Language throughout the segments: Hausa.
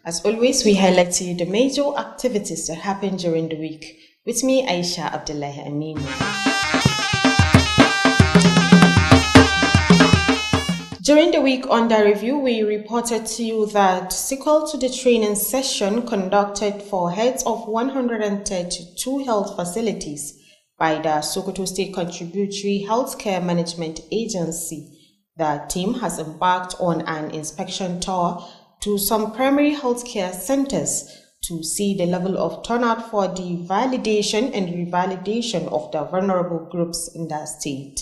As always, we highlight to you the major activities that happened during the week. With me, Aisha Abdullahi Aminu. During the week under review, we reported to you that sequel to the training session conducted for heads of 132 health facilities by the Sokoto State Contributory Healthcare Management Agency, the team has embarked on an inspection tour to some primary healthcare centers to see the level of turnout for the validation and revalidation of the vulnerable groups in the state.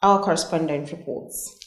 Our correspondent reports.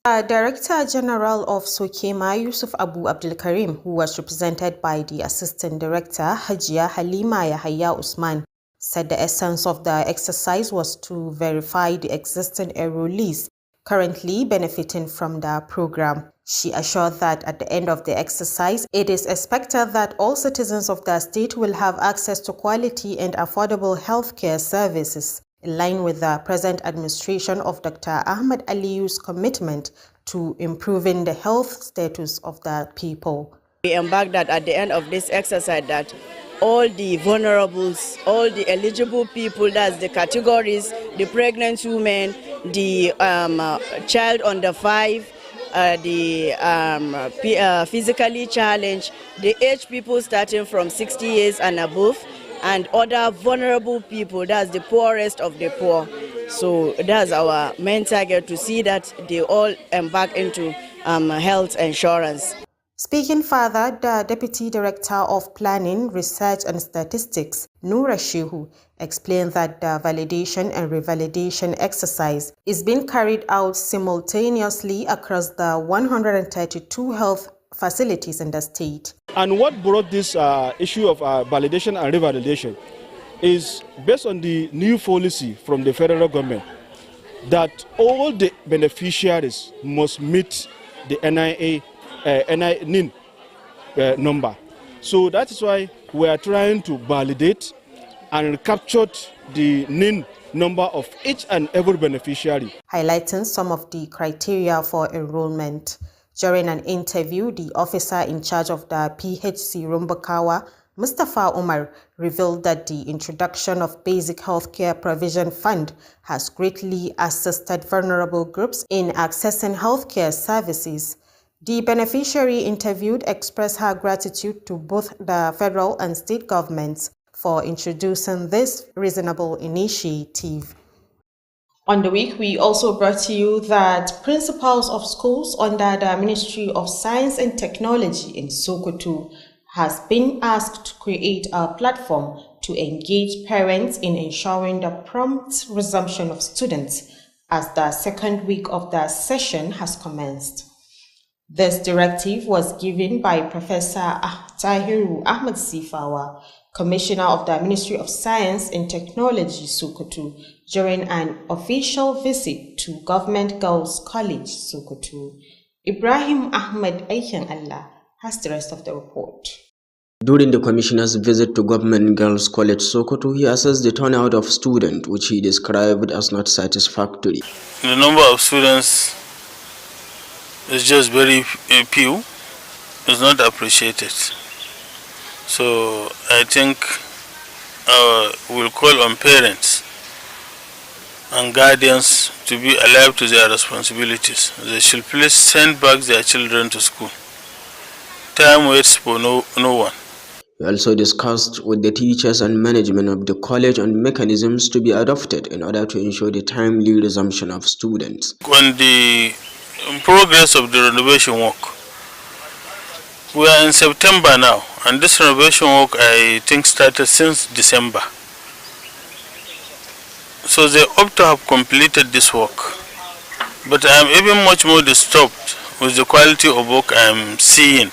The Director General of Sokema, Yusuf Abu Abdul Karim, who was represented by the Assistant Director, Hajia Halima Yahaya Usman, said the essence of the exercise was to verify the existing enrollees currently benefiting from the program. She assured that at the end of the exercise, it is expected that all citizens of the state will have access to quality and affordable healthcare services, in line with the present administration of Dr. Ahmed Aliu's commitment to improving the health status of the people. We embarked that at the end of this exercise that all the vulnerables, all the eligible people, that's the categories, the pregnant women, the child under 5, the physically challenged, the age people starting from 60 years and above, and other vulnerable people, that's the poorest of the poor. So that's our main target, to see that they all embark into health insurance. Speaking further, the Deputy Director of Planning, Research and Statistics, Noura Shehu, explained that the validation and revalidation exercise is being carried out simultaneously across the 132 health facilities in the state. And what brought this issue of validation and revalidation is based on the new policy from the federal government that all the beneficiaries must meet the NIN number. So that is why we are trying to validate and capture the NIN number of each and every beneficiary. Highlighting some of the criteria for enrollment. During an interview, the officer in charge of the PHC Rumbakawa, Mustafa Umar, revealed that the introduction of Basic Healthcare Provision Fund has greatly assisted vulnerable groups in accessing healthcare services. The beneficiary interviewed expressed her gratitude to both the federal and state governments for introducing this reasonable initiative. On the week, we also brought to you that principals of schools under the Ministry of Science and Technology in Sokoto has been asked to create a platform to engage parents in ensuring the prompt resumption of students as the second week of the session has commenced. This directive was given by Professor Tahiru Ahmed Sifawa, Commissioner of the Ministry of Science and Technology, Sokoto, during an official visit to Government Girls College, Sokoto. Ibrahim Ahmed Aiken Allah has the rest of the report. During the Commissioner's visit to Government Girls College, Sokoto, he assessed the turnout of students, which he described as not satisfactory. The number of students is just very few. It's not appreciated. So I think we'll call on parents and guardians to be alive to their responsibilities. They should please send back their children to school. Time waits for no one. We also discussed with the teachers and management of the college on mechanisms to be adopted in order to ensure the timely resumption of students. On the progress of the renovation work, we are in September now, and this renovation work I think started since December. So they hope to have completed this work. But I am even much more disturbed with the quality of work I am seeing.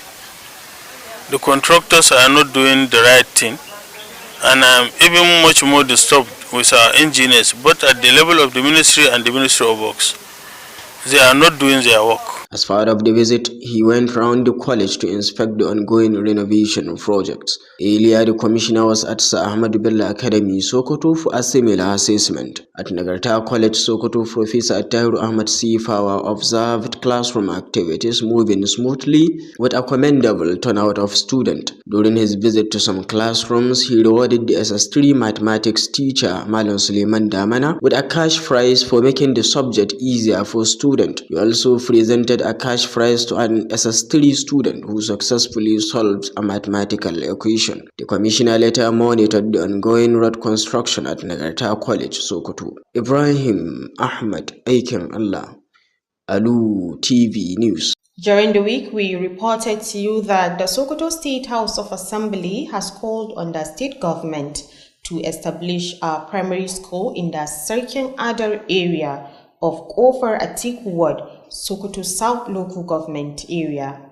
The contractors are not doing the right thing, and I am even much more disturbed with our engineers, both at the level of the ministry and the Ministry of Works. They are not doing their work. As part of the visit, he went round the college to inspect the ongoing renovation projects. Earlier, the commissioner was at Sir Ahmad Bello Academy, Sokoto, for a similar assessment. At Nagarta College, Sokoto, Professor Attahiru Ahmad Sifawa observed classroom activities moving smoothly with a commendable turnout of students. During his visit to some classrooms, he rewarded the SS3 mathematics teacher, Malam Suleiman Damana, with a cash prize for making the subject easier for students. He also presented a cash prize to an SS3 student who successfully solved a mathematical equation. The commissioner later monitored the ongoing road construction at Nagarta College, Sokoto. Ibrahim Ahmad Aiken Allah, Alu TV News. During the week, we reported to you that the Sokoto State House of Assembly has called on the state government to establish a primary school in the Sarkin Adar area of Kofar Atik Ward, Sokoto South Local Government Area.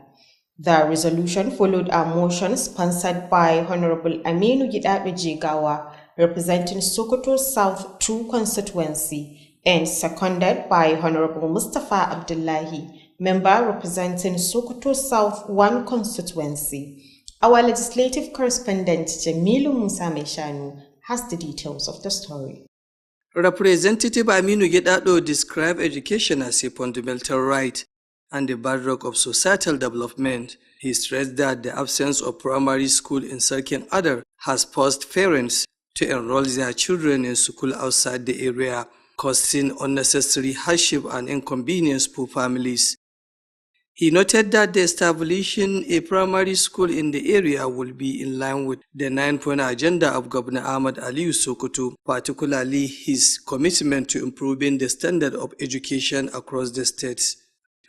The resolution followed a motion sponsored by Honorable Aminu Gidabe Jigawa, representing Sokoto South 2 constituency, and seconded by Honorable Mustafa Abdullahi, member representing Sokoto South 1 constituency. Our legislative correspondent Jamilu Musa Meshanu has the details of the story. Representative Aminu Gedado described education as a fundamental right and the bedrock of societal development. He stressed that the absence of primary school in Sarkin Adar has forced parents to enroll their children in school outside the area, causing unnecessary hardship and inconvenience for families. He noted that the establishing a primary school in the area will be in line with the 9-point agenda of Governor Ahmad Aliyu Sokoto, particularly his commitment to improving the standard of education across the states.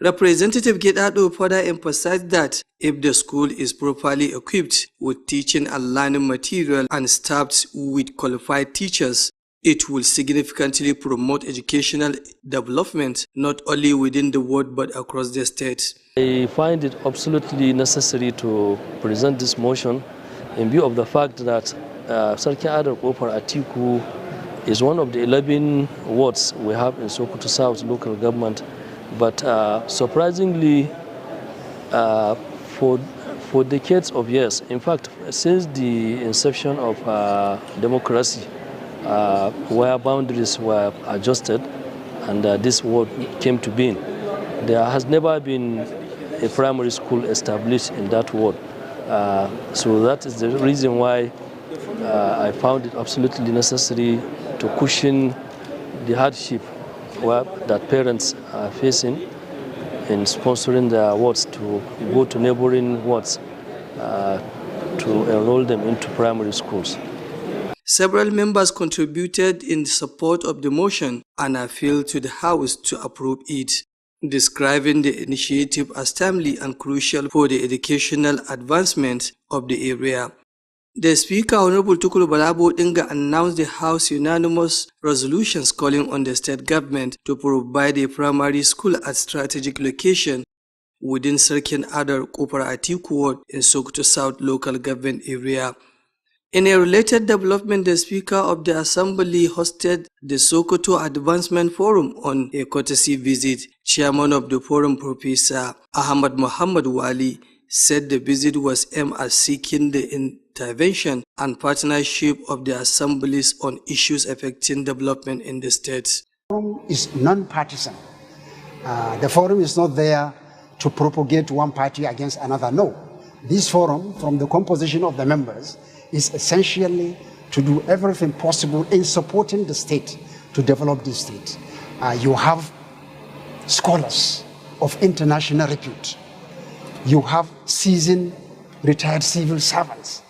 Representative Gedado further emphasized that if the school is properly equipped with teaching and learning material and staffed with qualified teachers, it will significantly promote educational development not only within the ward but across the state. I find it absolutely necessary to present this motion in view of the fact that Sarkin Adar Kofar Atiku is one of the 11 wards we have in Sokoto South local government. But surprisingly, for decades of years, in fact, since the inception of democracy, where boundaries were adjusted and this ward came to being, there has never been a primary school established in that ward. So that is the reason why I found it absolutely necessary to cushion the hardship that parents are facing in sponsoring their wards to go to neighboring wards to enroll them into primary schools. Several members contributed in support of the motion and appealed to the House to approve it, describing the initiative as timely and crucial for the educational advancement of the area. The Speaker, Honorable Tukulu Balabo Dinga, announced the House unanimous resolutions calling on the state government to provide a primary school at strategic location within Sarkin Adar Kofar Atiku Ward in Sokoto South local government area. In a related development, the Speaker of the Assembly hosted the Sokoto Advancement Forum on a courtesy visit. Chairman of the forum, Professor Ahmad Muhammad Wali, said the visit was aimed at seeking the intervention and partnership of the assemblies on issues affecting development in the states. The forum is non-partisan. The forum is not there to propagate one party against another. No. This forum, from the composition of the members, is essentially to do everything possible in supporting the state to develop the state. You have scholars of international repute. You have seasoned retired civil servants.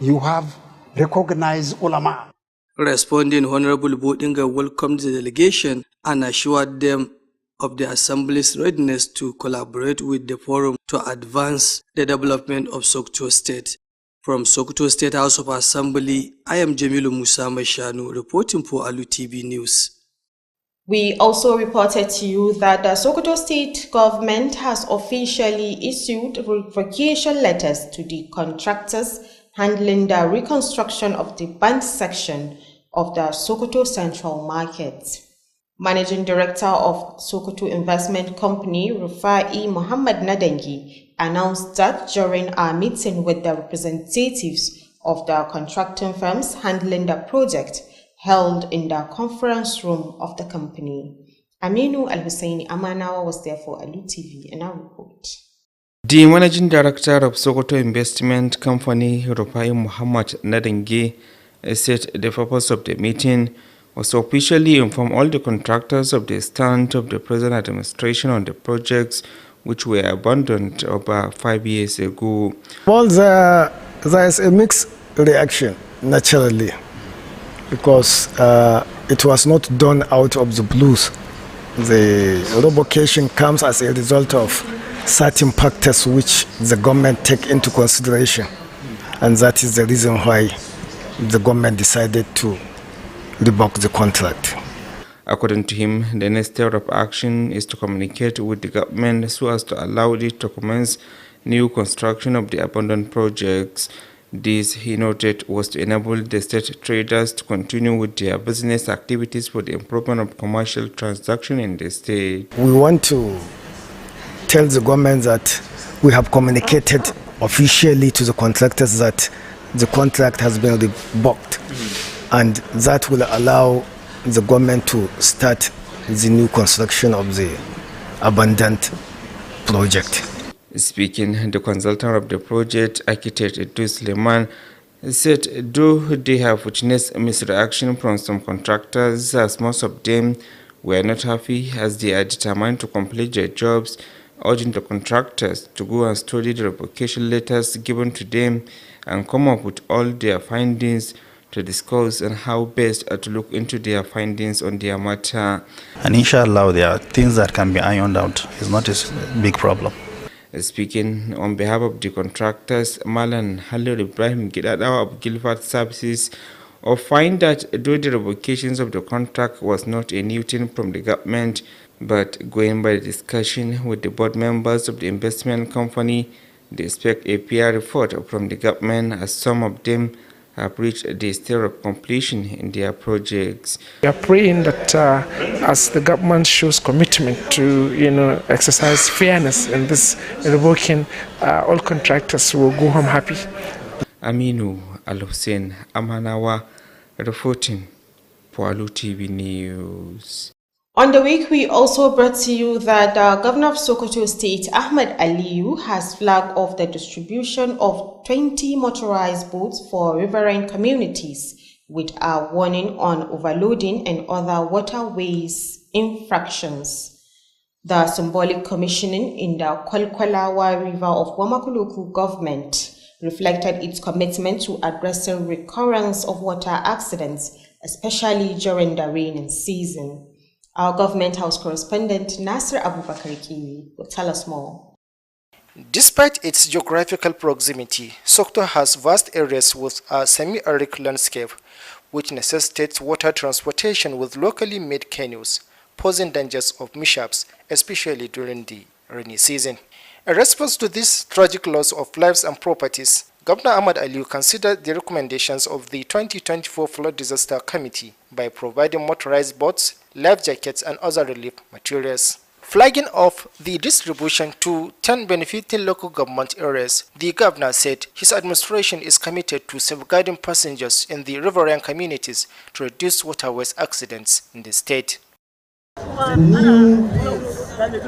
You have recognized ulama. Responding, Honorable Bodinga welcomed the delegation and assured them of the Assembly's readiness to collaborate with the forum to advance the development of Sokoto State. From Sokoto State House of Assembly, I am Jamilu Musa Mashanu reporting for Alu TV News. We also reported to you that the Sokoto State government has officially issued revocation letters to the contractors handling the reconstruction of the bank section of the Sokoto Central Market. Managing Director of Sokoto Investment Company, Rufai Muhammad Nadangi, announced that during our meeting with the representatives of the contracting firms handling the project held in the conference room of the company. Aminu Al-Husseini Amanawa was there for Alu TV in our report. The Managing Director of Sokoto Investment Company, Rufai Muhammad Nadangi, said the purpose of the meeting was to officially inform all the contractors of the stand of the present administration on the projects which were abandoned over 5 years ago. Well, there is a mixed reaction, naturally, because it was not done out of the blues. The revocation comes as a result of certain factors which the government take into consideration, and that is the reason why the government decided to revoke the contract. According to him, the next step of action is to communicate with the government so as to allow it to commence new construction of the abandoned projects. This, he noted, was to enable the state traders to continue with their business activities for the improvement of commercial transaction in the state. We want to tell the government that we have communicated officially to the contractors that the contract has been revoked, and that will allow the government to start the new construction of the abandoned project. Speaking, the consultant of the project, architect Idris Suleiman, said though they have witnessed misreaction from some contractors, as most of them were not happy as they are determined to complete their jobs, urging the contractors to go and study the revocation letters given to them and come up with all their findings to discuss on how best to look into their findings on their matter. And inshallah, there are things that can be ironed out. It's not a big problem. Speaking on behalf of the contractors, Malan Halil Ibrahim Gidadawa of Gilford Services find that though the revocations of the contract was not a new thing from the government, but going by the discussion with the board members of the investment company, they expect a PR report from the government as some of them have reached the stage of completion in their projects. We are praying that as the government shows commitment to exercise fairness in this revoking, all contractors will go home happy. Aminu Al-Hussein Amanawa reporting for Alu TV News. On the week, we also brought to you that the Governor of Sokoto State, Ahmed Aliyu, has flagged off the distribution of 20 motorized boats for riverine communities with a warning on overloading and other waterways infractions. The symbolic commissioning in the Kwalkwalawa River of Wamako local government reflected its commitment to addressing recurrence of water accidents, especially during the rainy season. Our Government House correspondent Nasir Abubakar Kiwi will tell us more. Despite its geographical proximity, Sokoto has vast areas with a semi-arid landscape, which necessitates water transportation with locally made canoes, posing dangers of mishaps, especially during the rainy season. In response to this tragic loss of lives and properties, Governor Ahmed Aliyu considered the recommendations of the 2024 Flood Disaster Committee by providing motorized boats, life jackets, and other relief materials. Flagging off the distribution to 10 benefiting local government areas, the governor said his administration is committed to safeguarding passengers in the riverine communities to reduce waterways accidents in the state. The new 20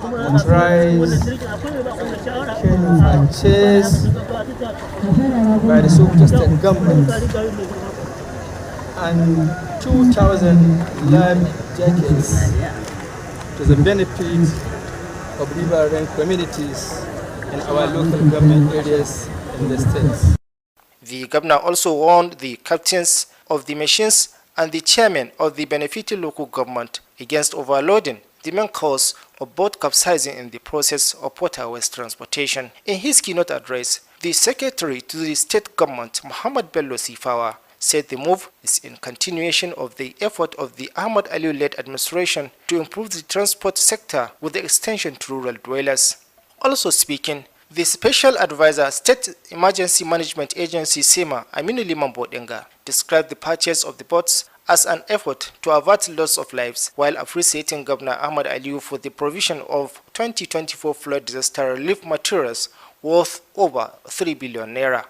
motorized purchased by the Sokoto State government and 2,000 life jackets to the benefit of riverine communities in our local government areas in the state. The governor also warned the captains of the machines and the chairman of the benefiting local government against overloading, the main cause of boat capsizing in the process of waterways transportation. In his keynote address, the secretary to the state government, Muhammad Bello Sifawa, said the move is in continuation of the effort of the Ahmed Aliyu-led administration to improve the transport sector with the extension to rural dwellers. Also speaking, the Special Advisor, State Emergency Management Agency SEMA, Aminu Liman Bodenga, described the purchase of the boats as an effort to avert loss of lives, while appreciating Governor Ahmad Aliyu for the provision of 2024 flood disaster relief materials worth over 3 billion naira.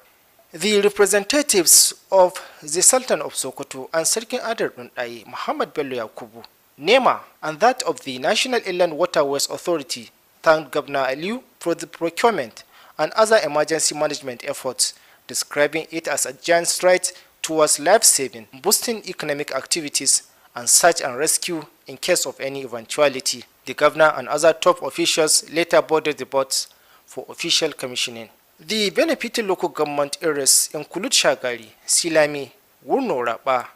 The representatives of the Sultan of Sokoto and Sarkin Adar Dundai, Muhammad Bello Yakubu, NEMA, and that of the National Inland Waterways Authority thanked Governor Aliyu for the procurement and other emergency management efforts, describing it as a giant stride towards life-saving, boosting economic activities, and search and rescue in case of any eventuality. The governor and other top officials later boarded the boats for official commissioning. The benefited local government areas include Shagari, Silami, Wurno Raba,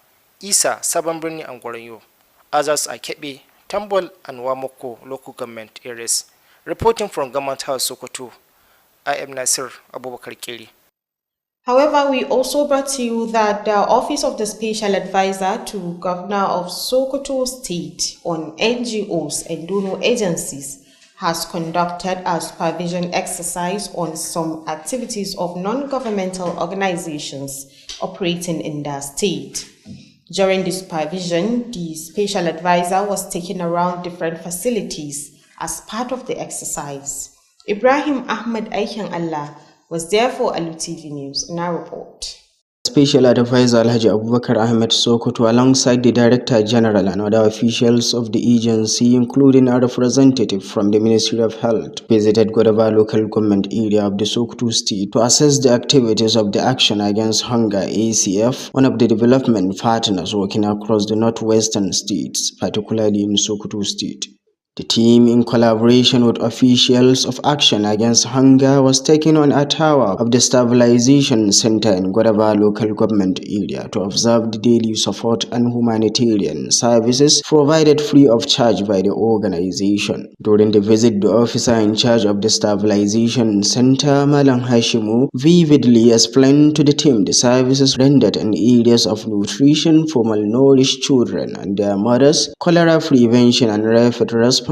Isa, Sabon Birni, and Gwaranyo. Others are Kebe, Tambol, and Wamoko local government areas. Reporting from Government House, Sokoto, I am Nasir Abubakar Keri. However, we also brought to you that the Office of the Special Advisor to Governor of Sokoto State on NGOs and donor agencies has conducted a supervision exercise on some activities of non-governmental organizations operating in the state. During the supervision, the Special Advisor was taken around different facilities as part of the exercise. Ibrahim Ahmed Aikan Allah was there for Alu TV News in our report. Special Advisor Alhaji Abubakar Ahmed Sokoto alongside the Director General and other officials of the agency, including a representative from the Ministry of Health, visited Godaba local government area of the Sokoto state to assess the activities of the Action Against Hunger ACF, one of the development partners working across the northwestern states, particularly in Sokoto state. The team, in collaboration with officials of Action Against Hunger, was taken on a tower of the Stabilization Center in Godaba local government area to observe the daily support and humanitarian services provided free of charge by the organization. During the visit, the officer in charge of the Stabilization Center, Malang Hashimu, vividly explained to the team the services rendered in areas of nutrition for malnourished children and their mothers, cholera prevention and rapid response,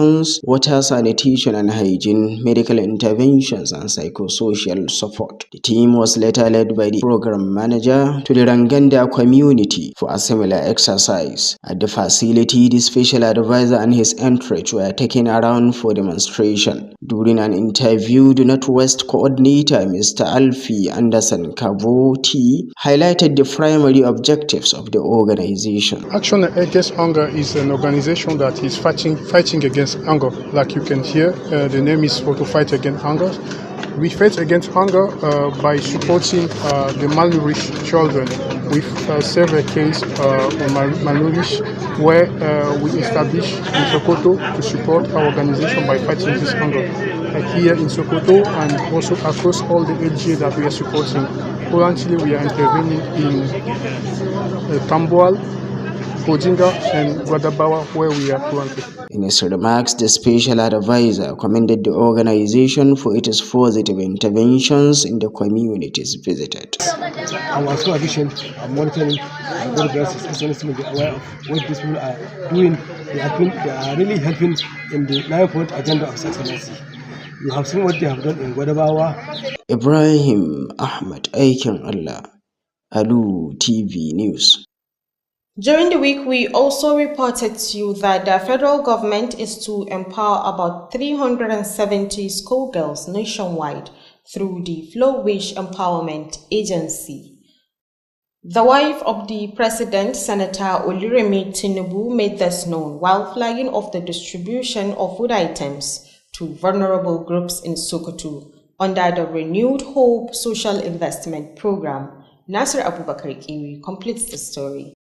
water sanitation and hygiene, medical interventions, and psychosocial support. The team was later led by the program manager to the Ranganda community for a similar exercise. At the facility, the special advisor and his entourage were taken around for demonstration. During an interview, the Northwest coordinator, Mr. Alfie Anderson Kaboti, highlighted the primary objectives of the organization. Action Against Hunger is an organization that is fighting against hunger. Like you can hear, the name is for to fight against hunger. We fight against hunger by supporting the malnourished children. We've served a case on malnourished where we established in Sokoto to support our organization by fighting this hunger. Here in Sokoto and also across all the LGA that we are supporting. Currently we are intervening in Tambuwal, Kodinga and Gwadabawa, where we are currently. In his remarks, the special advisor commended the organization for its positive interventions in the communities visited. Our supervision and monitoring and God bless His Excellency to be aware of what these people are doing. They are really helping in the 9-point agenda of excellency. You have seen what they have done in Gwadabawa. Ibrahim Ahmed Aikan Allah, Alu TV News. During the week, we also reported to you that the federal government is to empower about 370 schoolgirls nationwide through the Flow Wage Empowerment Agency. The wife of the president, Senator Oluremi Tinubu, made this known while flagging off the distribution of food items to vulnerable groups in Sokoto under the Renewed Hope Social Investment Program. Nasir Abubakar Kiri completes the story.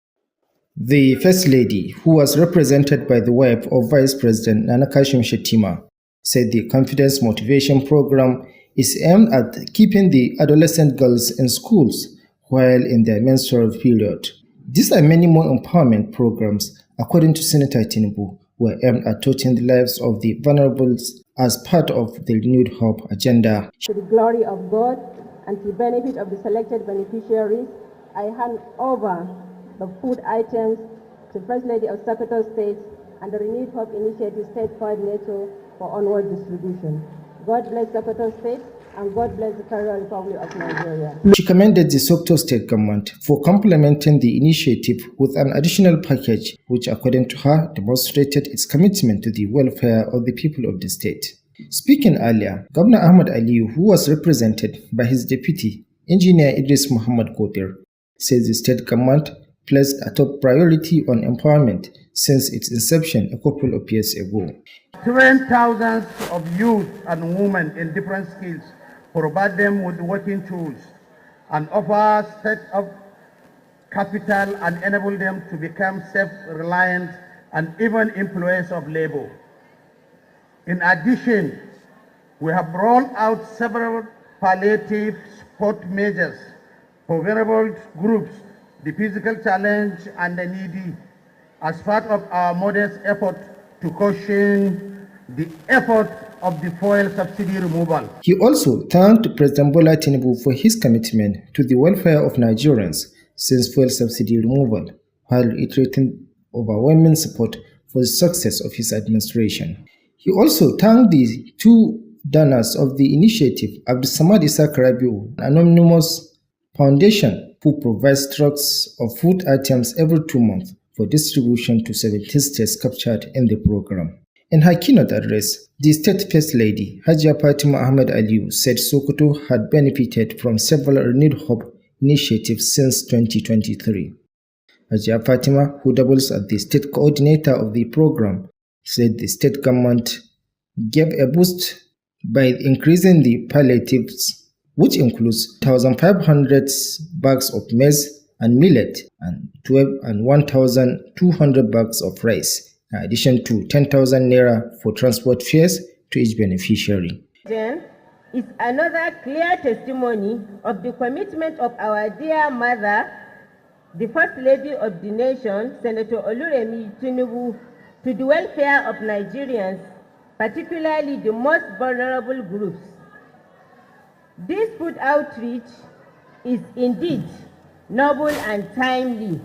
The First Lady, who was represented by the wife of Vice President Nana Kashim Shettima, said the Confidence Motivation Program is aimed at keeping the adolescent girls in schools while in their menstrual period. These and many more empowerment programs, according to Senator Tinubu, were aimed at touching the lives of the vulnerables as part of the Renewed Hope agenda. To the glory of God and to the benefit of the selected beneficiaries, I hand over the food items to First Lady of Sokoto State and the Renewed Hope Initiative State Coordinator for onward distribution. God bless Sokoto State and God bless the Federal Republic of Nigeria. She commended the Sokoto state government for complementing the initiative with an additional package, which according to her demonstrated its commitment to the welfare of the people of the state. Speaking earlier, Governor Ahmad Aliyu, who was represented by his deputy, Engineer Idris Muhammad Kotir, says the state government placed a top priority on empowerment since its inception a couple of years ago. Train thousands of youth and women in different skills, provide them with working tools, and offer set-up capital and enable them to become self-reliant and even employers of labor. In addition, we have rolled out several palliative support measures for vulnerable groups, the physical challenged and the needy, as part of our modest effort to cushion the effort of the fuel subsidy removal. He also thanked President Bola Tinubu for his commitment to the welfare of Nigerians since fuel subsidy removal, while reiterating overwhelming support for the success of his administration. He also thanked the two donors of the initiative, Abdulsamad Isaac Rabiu, an anonymous foundation who provides trucks of food items every 2 months for distribution to 17 states captured in the program. In her keynote address, the State First Lady, Hajia Fatima Ahmed Aliyu, said Sokoto had benefited from several renewed hope initiatives since 2023. Hajia Fatima, who doubles as the state coordinator of the program, said the state government gave a boost by increasing the palliatives, which includes 1,500 bags of maize and millet and 1,200 bags of rice, in addition to 10,000 naira for transport fares to each beneficiary. Then is another clear testimony of the commitment of our dear mother, the First Lady of the nation, Senator Oluremi Tinubu, to the welfare of Nigerians, particularly the most vulnerable groups. This food outreach is indeed noble and timely,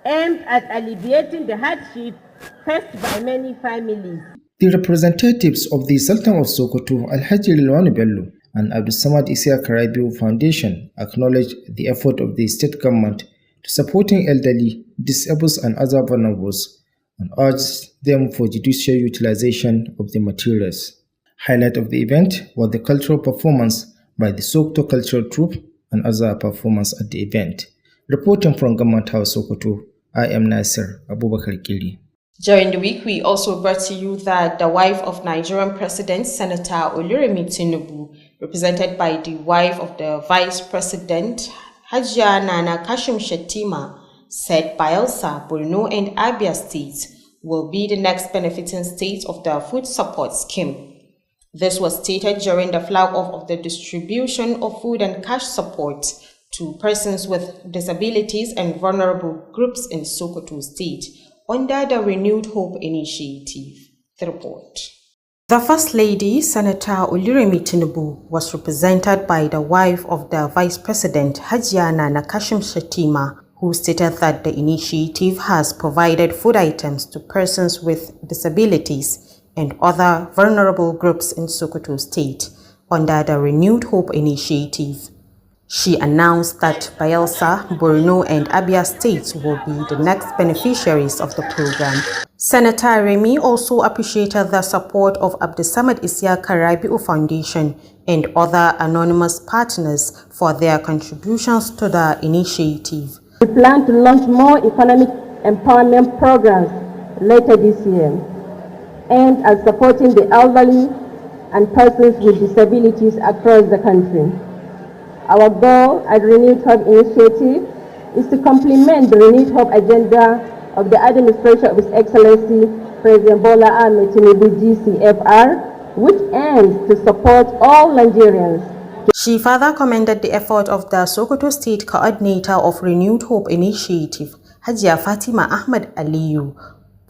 aimed at alleviating the hardship faced by many families. The representatives of the Sultan of Sokoto, Alhaji Rilwanu Bello, and Abdulsamad Isaac Rabiu Foundation acknowledged the effort of the state government to supporting elderly, disabled and other vulnerables, and urged them for judicious utilization of the materials. Highlight of the event was the cultural performance by the Sokoto Cultural Troupe and other performers at the event. Reporting from Government House Sokoto, I am Nasir Abubakar Kiri. During the week, we also brought to you that the wife of Nigerian President Senator Oluremi Tinubu, represented by the wife of the Vice President Hajia Nana Kashim Shettima, said Bayelsa, Borno and Abia states will be the next benefiting state of the food support scheme. This was stated during the flag-off of the distribution of food and cash support to persons with disabilities and vulnerable groups in Sokoto State under the Renewed Hope Initiative. The report. The First Lady, Senator Oluremi Tinubu, was represented by the wife of the Vice President Hajia Nana Kashim Shettima, who stated that the initiative has provided food items to persons with disabilities and other vulnerable groups in Sokoto State under the Renewed Hope Initiative. She announced that Bayelsa, Borno and Abia states will be the next beneficiaries of the program. Senator Remi also appreciated the support of Abdulsamad Isaac Rabiu Foundation and other anonymous partners for their contributions to the initiative. We plan to launch more economic empowerment programs later this year, aimed at supporting the elderly and persons with disabilities across the country. Our goal at Renewed Hope Initiative is to complement the Renewed Hope agenda of the administration of His Excellency President Bola Ahmed Tinubu GCFR, which aims to support all Nigerians. She further commended the effort of the Sokoto State Coordinator of Renewed Hope Initiative, Hajia Fatima Ahmed Aliyu,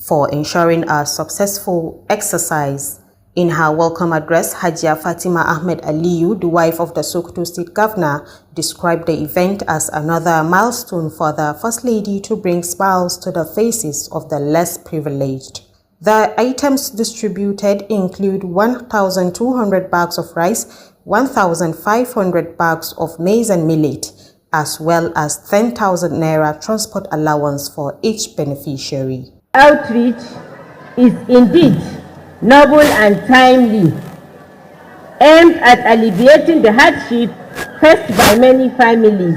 for ensuring a successful exercise. In her welcome address, Hajia Fatima Ahmed Aliyu, the wife of the Sokoto State Governor, described the event as another milestone for the First Lady to bring smiles to the faces of the less privileged. The items distributed include 1,200 bags of rice, 1,500 bags of maize and millet, as well as 10,000 naira transport allowance for each beneficiary. Outreach is indeed noble and timely, aimed at alleviating the hardship faced by many families.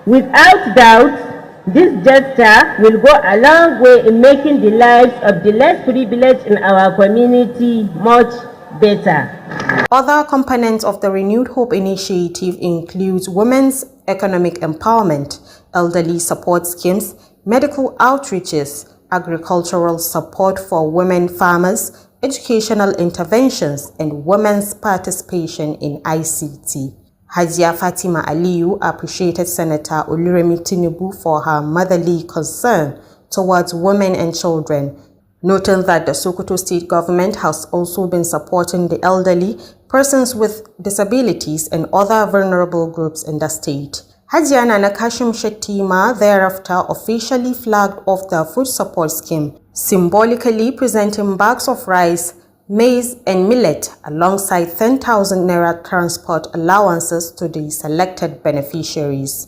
Without doubt, this gesture will go a long way in making the lives of the less privileged in our community much better. Other components of the Renewed Hope initiative include women's economic empowerment, elderly support schemes, medical outreaches, agricultural support for women farmers, educational interventions, and women's participation in ICT. Hajia Fatima Aliyu appreciated Senator Oluremi Tinubu for her motherly concern towards women and children, noting that the Sokoto state government has also been supporting the elderly, persons with disabilities, and other vulnerable groups in the state. Hajia Nana Kashim Shettima thereafter officially flagged off the food support scheme, symbolically presenting bags of rice, maize and millet alongside 10,000 naira transport allowances to the selected beneficiaries.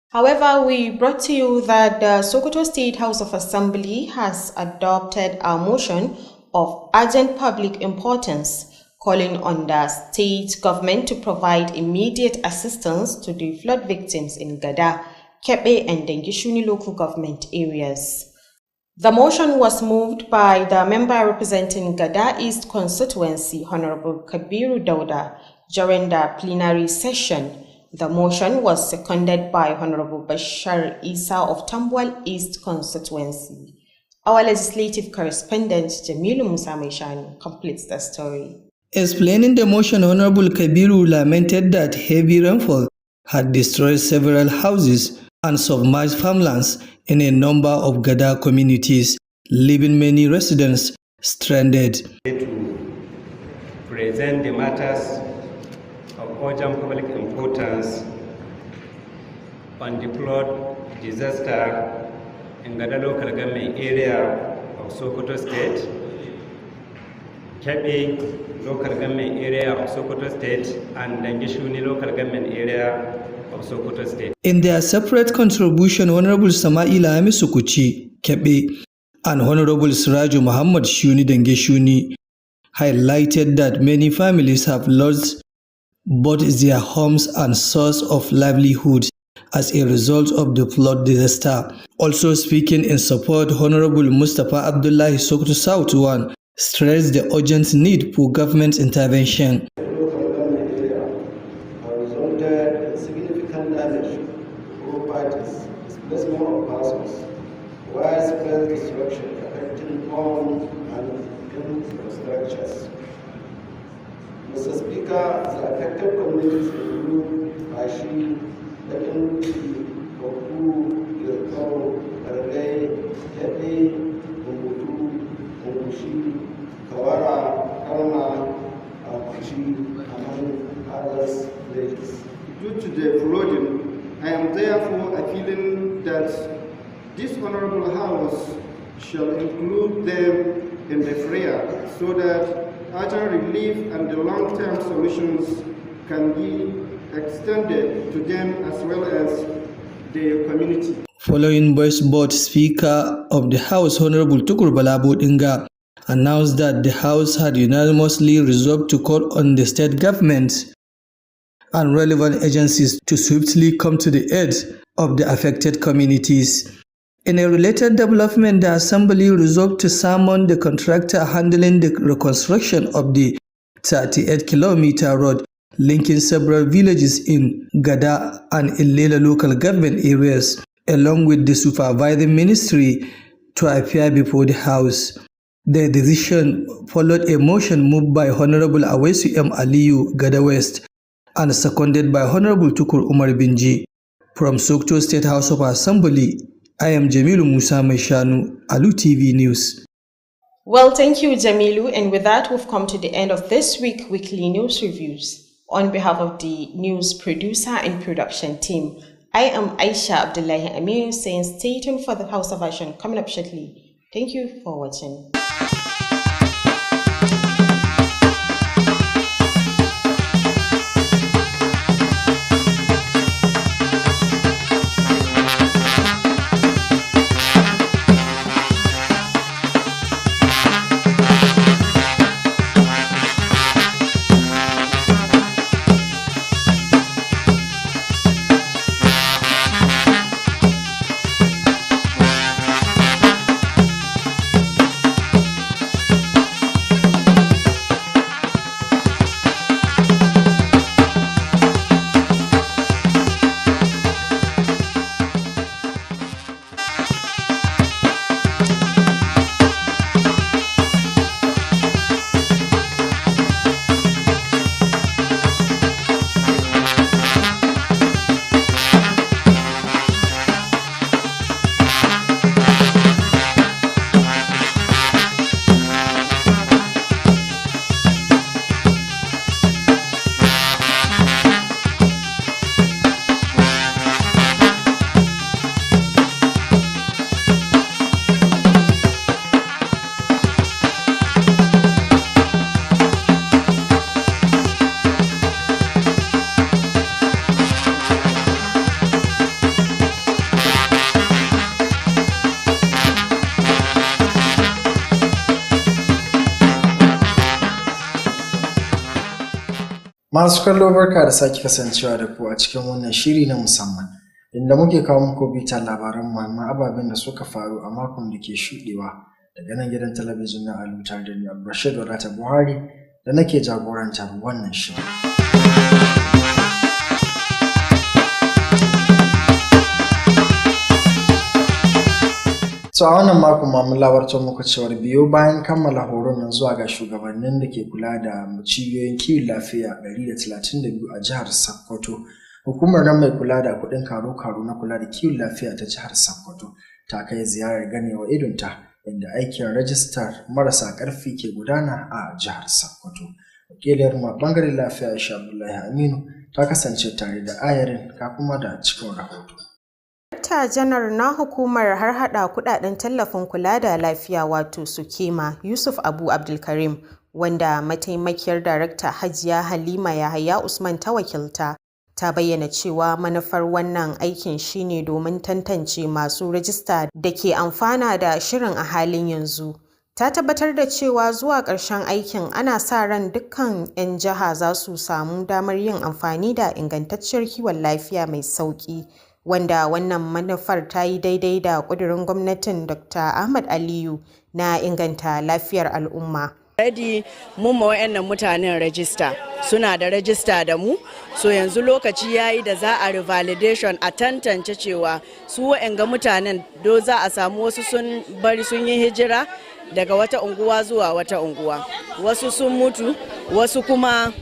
However, we brought to you that the Sokoto State House of Assembly has adopted a motion of urgent public importance, calling on the state government to provide immediate assistance to the flood victims in Gada, Kebe and Dengishuni local government areas. The motion was moved by the member representing Gada East constituency, Honorable Kabiru Dauda, during the plenary session. The motion was seconded by Honorable Bashar Isa of Tambuwal East constituency. Our legislative correspondent, Jamilu Musa Maishani, completes the story. Explaining the motion, Honorable Kabiru lamented that heavy rainfall had destroyed several houses and submerged farmlands in a number of Gada communities, leaving many residents stranded. To present the matters of urgent public importance on the flood disaster in Gada local government area of Sokoto State, Kebe local government area of Sokoto State, and Dangishuni local government area of Sokoto State. In their separate contribution, Honorable Sama'ila Amisukuchi Kebe and Honorable Siraju Muhammad Shuni Dangishuni highlighted that many families have lost both their homes and source of livelihood as a result of the flood disaster. Also speaking in support, Honorable Mustafa Abdullahi Sokoto South 1 stressed the urgent need for government intervention. The local government area resulted in significant damage to properties, displacement of persons, widespread destruction affecting homes and infrastructures. Mr. Speaker, the affected communities include Ashi, Lekenuti, Koku, Yoko, Karle, Kebe, Umbutu, Umbushi, Kawara, Kalma, Akuchi, among others places. Due to the flooding, I am therefore appealing that this Honorable House shall include them in the prayer so that urgent relief and the long-term solutions can be extended to them as well as the community. Following Voice Board, Speaker of the House, Honorable Tukur Balabo Inga, announced that the House had unanimously resolved to call on the state government and relevant agencies to swiftly come to the aid of the affected communities. In a related development, the Assembly resolved to summon the contractor handling the reconstruction of the 38-kilometer road linking several villages in Gada and Ilela local government areas, along with the supervising ministry, to appear before the House. The decision followed a motion moved by Honorable Awesu M. Aliyu, Gada West, and seconded by Honorable Tukur Umar Binji. From Sokoto State House of Assembly, I am Jamilu Musa Maishanu, Alu TV News. Well, thank you, Jamilu. And with that, we've come to the end of this week's weekly news reviews. On behalf of the news producer and production team, I am Aisha Abdullahi Aminu saying stay tuned for the House of Action coming up shortly. Thank you for watching. Masu kallo barka da sake kasancewa da ku a cikin wannan shiri na musamman inda muke kawo muku bitan labaran muhimman ababen da suka faru a makon da ke shuɗewa daga nan gidan talabijin na Alu tare da ni Abdulrashid Wadata Buhari da nake jagorantar wannan shiri. So a wannan makon ma mun labarta muku cewa biyo bayan kammala horon nan zuwa ga shugabannin da ke kula da cibiyoyin kiwon lafiya 132 a jihar Sokoto, hukumar nan mai kula da kuɗin karo-karo na kula da kiwon lafiya ta jihar Sokoto ta kai ziyarar ganewa idonta inda aikin rajistar marasa ƙarfi ke gudana a jihar Sokoto. Wakiliyar mu a ɓangaren lafiya Aisha Abdullahi Aminu ta kasance tare da ayarin ka kuma da cikin rahoto. Darakta Janar na Hukumar Harhaɗa Kuɗaɗen Tallafin Kula da Lafiya wato Sukema Yusuf Abu Abdulkarim, wanda mataimakiyar Darakta Hajiya Halima Yahaya Usman ta wakilta, ta bayyana cewa manufar wannan aikin shine domin tantance masu rajista da ke amfana da shirin a halin yanzu. Ta tabbatar da cewa zuwa ƙarshen aikin ana sa ran dukkan 'yan jiha za su samu damar yin amfani da ingantacciyar kiwon lafiya mai sauƙi. Wanda wannan manufar ta yi daidai da ƙudurin gwamnatin Dr. Ahmad Aliyu na inganta lafiyar al'umma. Ready mun ma wayannan mutanen rajista, suna da rajista da mu, so yanzu lokaci yayi da za a revalidation a tantance cewa su wayanga mutanen do za a samu wasu sun bari sun yi hijira daga wata unguwa zuwa wata unguwa, wasu sun mutu, wasu kuma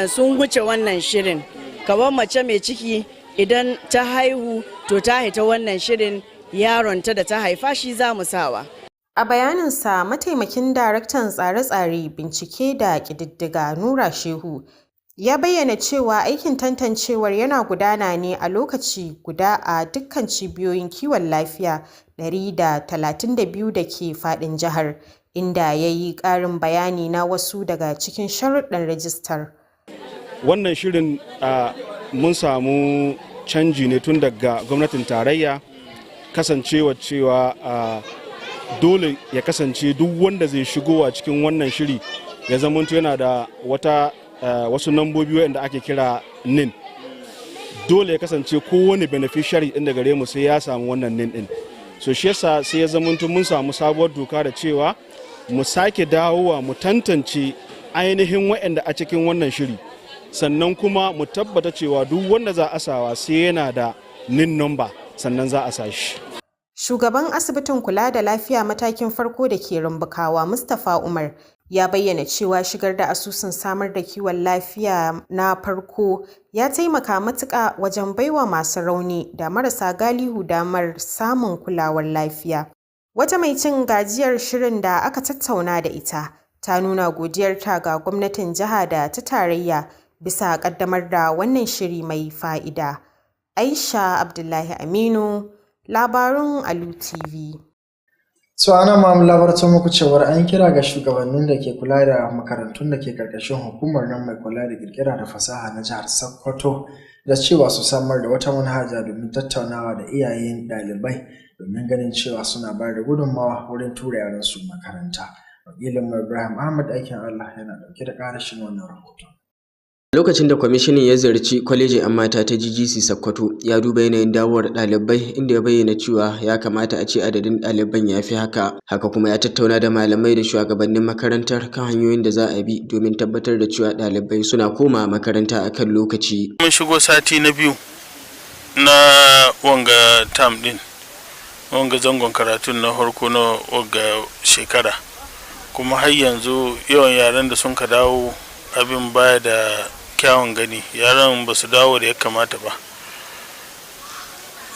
sun wuce wannan shirin. Kamar mace mai ciki idan ta haihu to ta haita wannan shirin, yaronta da ta haifa shi za mu sawa. A bayaninsa, mataimakin daraktan tsare-tsare, bincike da ƙididdiga Nura Shehu ya bayyana cewa aikin tantancewar yana gudana ne a lokaci guda a dukkan cibiyoyin kiwon lafiya 132 da ke faɗin jihar, inda ya yi ƙarin bayani na wasu daga cikin sharuɗan rajistar. Wannan shirin mun samu canji ne tun daga gwamnatin tarayya, kasancewa cewa dole ya kasance duk wanda zai shigo a cikin wannan shiri ya zamanto yana da wasu nambobi wanda ake kira NIN. Dole ya kasance kowane beneficiary ɗin da gare mu sai ya samu wannan NIN ɗin. So shi yasa sai ya zamanto mun samu sabuwar doka da cewa mu sake dawowa mu tantance ainihin waɗanda a cikin wannan shiri. Sannan kuma mu tabbata cewa duk wanda za a sawa sai yana da NIN number sannan za a sa shi. Shugaban asibitin kula da lafiya matakin farko da ke Rumbukawa, Mustapha Umar, ya bayyana cewa shigar da asusun samar da kiwon lafiya na farko ya taimaka matuƙa wajen baiwa masu rauni da marasa galihu damar samun kulawar lafiya. Wata mai cin gajiyar shirin da aka tattauna da ita ta nuna godiyarta ga gwamnatin jiha da ta tarayya bisa ƙaddamar da wannan shiri mai fa'ida. Aisha Abdullahi Aminu, labarun Alu TV. So ana ma labarta muku cewar an kira ga shugabannin da ke kula da makarantun da ke karkashin hukumar nan mai kula da kirkira da fasaha na jihar Sokoto da cewa su samar da wata manhaja domin tattaunawa da iyayen ɗalibai domin ganin cewa suna bayar da gudunmawa wurin tura yaransu makaranta. Wakilin Ibrahim Ahmad aikin Allah yana ɗauke da ƙarashin wannan rahoton. Lokacin da kwamishinan ya ziyarci kwalejin 'yan mata ta GGC Sokoto ya duba yanayin dawowar ɗalibai inda ya bayyana cewa ya kamata a ce adadin ɗaliban ya fi haka. Haka kuma ya tattauna da malamai da shugabannin makarantar kan hanyoyin da za a bi domin tabbatar da cewa ɗalibai suna komawa makaranta a kan lokaci. Mun shigo sati na biyu na wanga term din, wanga zangon karatun na farko na wanga shekara, kuma har yanzu yawan yaran da sun ka dawo abin baya da kyawun gani. Yaran ba su dawo da ya kamata ba.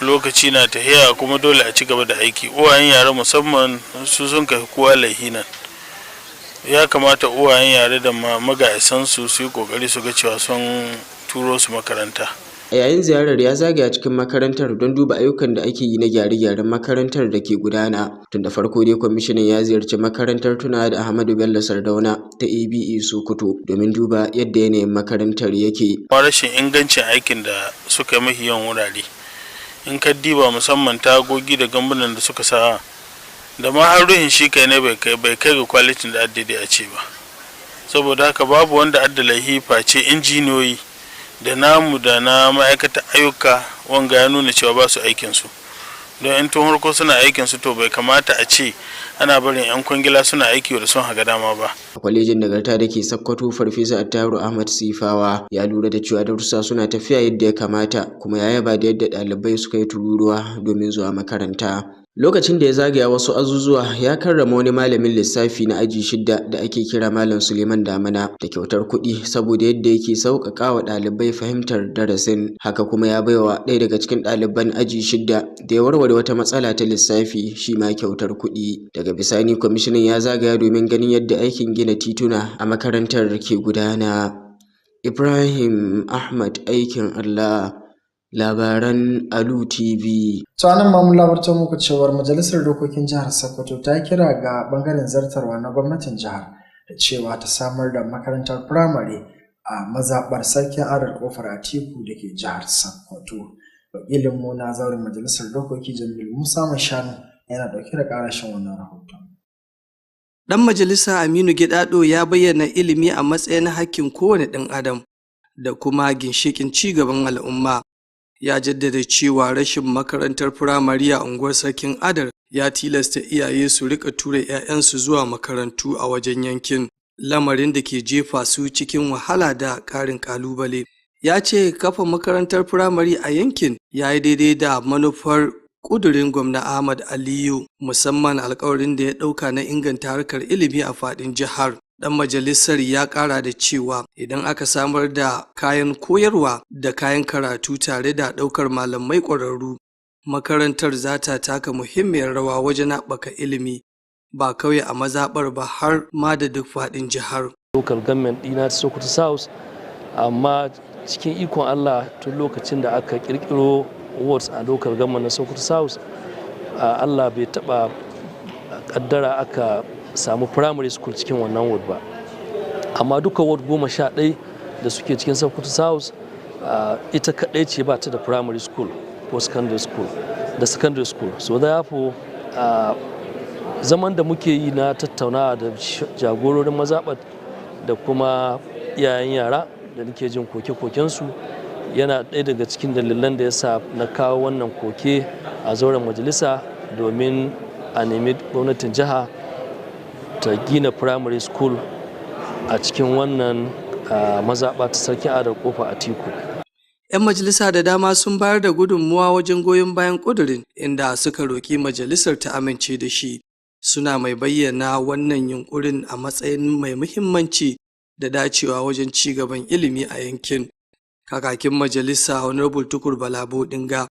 Lokaci na tahiya kuma dole a ci gaba da aiki. Uwayen yara musamman su sun kai kowa laihinan. Ya kamata uwayen yare da maga'isansu su yi kokari su ga cewa sun turo su makaranta. A yayin ziyarar ya zagaya cikin makarantar don duba ayyukan da ake yi na gyare-gyaren makarantar da ke gudana. Tun da farko dai kwamishinan ya ziyarci makarantar tunawa da Ahmadu Bello Sardauna ta ABE Sokoto domin duba yadda yanayin makarantar yake. Rashin ingancin aikin da suka yi mafi yawan wurare. In ka diba musamman tagogi da gambunan da suka sa da ma har ruhin shi kai ne bai kai ga kwalitin da addade a ce ba. Saboda haka babu wanda addalahi face injiniyoyi da namu da na ma'aikata ayyuka wanga ya nuna cewa ba su aikinsu. Don in tun harko suna aikinsu to bai kamata a ce ana barin 'yan kwangila suna aiki da sun haga dama ba. A kwalejin nagarta da ke Sokoto, Farfesa Attahiru Ahmad Sifawa ya lura da cewa darussa suna tafiya yadda ya kamata, kuma ya yaba da yadda ɗalibai suka yi tururuwa domin zuwa makaranta. Lokacin da ya zagaya wasu azuzuwa ya karrama wani malamin lissafi na aji 6 da ake kira Malam Suleiman Damina da kyautar kuɗi saboda yadda yake sauƙaƙa wa ɗalibai fahimtar darasin. Haka kuma ya baiwa ɗaya daga cikin ɗaliban aji 6 da ya warware wata matsala ta lissafi shi ma kyautar kuɗi. Daga bisani kwamishinan ya zagaya domin ganin yadda aikin gina tituna a makarantar ke gudana. Ibrahim Ahmad aikin Allah, labaran Alu TV. To anan ma mun labarta muku cewar Majalisar Dokokin Jihar Sokoto ta kira ga bangaren zartarwa na gwamnatin jihar da cewa ta samar da makarantar firamare a mazaɓar Sarkin Adar Kofar Atiku da ke jihar Sokoto. Wakilin mu na zauren Majalisar Dokoki Jamil Musa Mashanu yana ɗauke da ƙarashin wannan rahoton. Ɗan majalisa Aminu Gidado ya bayyana ilimi a matsayin hakkin kowane ɗan adam da kuma ginshiƙin cigaban al'umma. Ya jaddada cewa rashin makarantar firamare a unguwar Sarkin Adar ya tilasta iyaye su rika tura 'ya'yansu zuwa makarantu a wajen yankin, lamarin da ke jefa su cikin wahala da ƙarin ƙalubale. Ya ce kafa makarantar firamare a yankin ya yi daidai da manufar ƙudurin gwamna Ahmad Aliyu, musamman alƙawarin da ya ɗauka na inganta harkar ilimi a faɗin jihar. Ɗan majalisar ya ƙara da cewa idan aka samar da kayan koyarwa da kayan karatu tare da ɗaukar malamai ƙwararru, makarantar za ta taka muhimmiyar rawa wajen haɓaka ilimi ba kawai a mazaɓar ba har ma da duk faɗin jihar. Local government ɗina ta Sokoto South, amma cikin ikon Allah tun lokacin da aka ƙirƙiro wards a local government na Sokoto South, Allah bai taɓa ƙaddara aka samu primary school cikin wannan ward ba. Amma duka ward 11 da suke cikin Sokoto South, ita kaɗai ce ba ta da primary school ko secondary school da secondary school. So therefore zaman da muke yi na tattaunawa da jagororin mazaɓar da kuma iyayen yara da nake jin koke-kokensu yana ɗaya daga cikin dalilan da ya sa na kawo wannan koke a zauren majalisa domin a nemi gwamnatin jiha ta gina primary school a cikin wannan mazaɓa ta Sarkin Adar Kofa Atiku. 'Yan majalisa da dama sun bayar da gudunmuwa wajen goyon bayan ƙudurin, inda suka roƙi majalisar ta amince da shi. Suna mai bayyana wannan yunkurin a matsayin mai muhimmanci da dacewa wajen ci gaban ilimi a yankin. Kakakin majalisa Honorable Tukur Balabo Dinga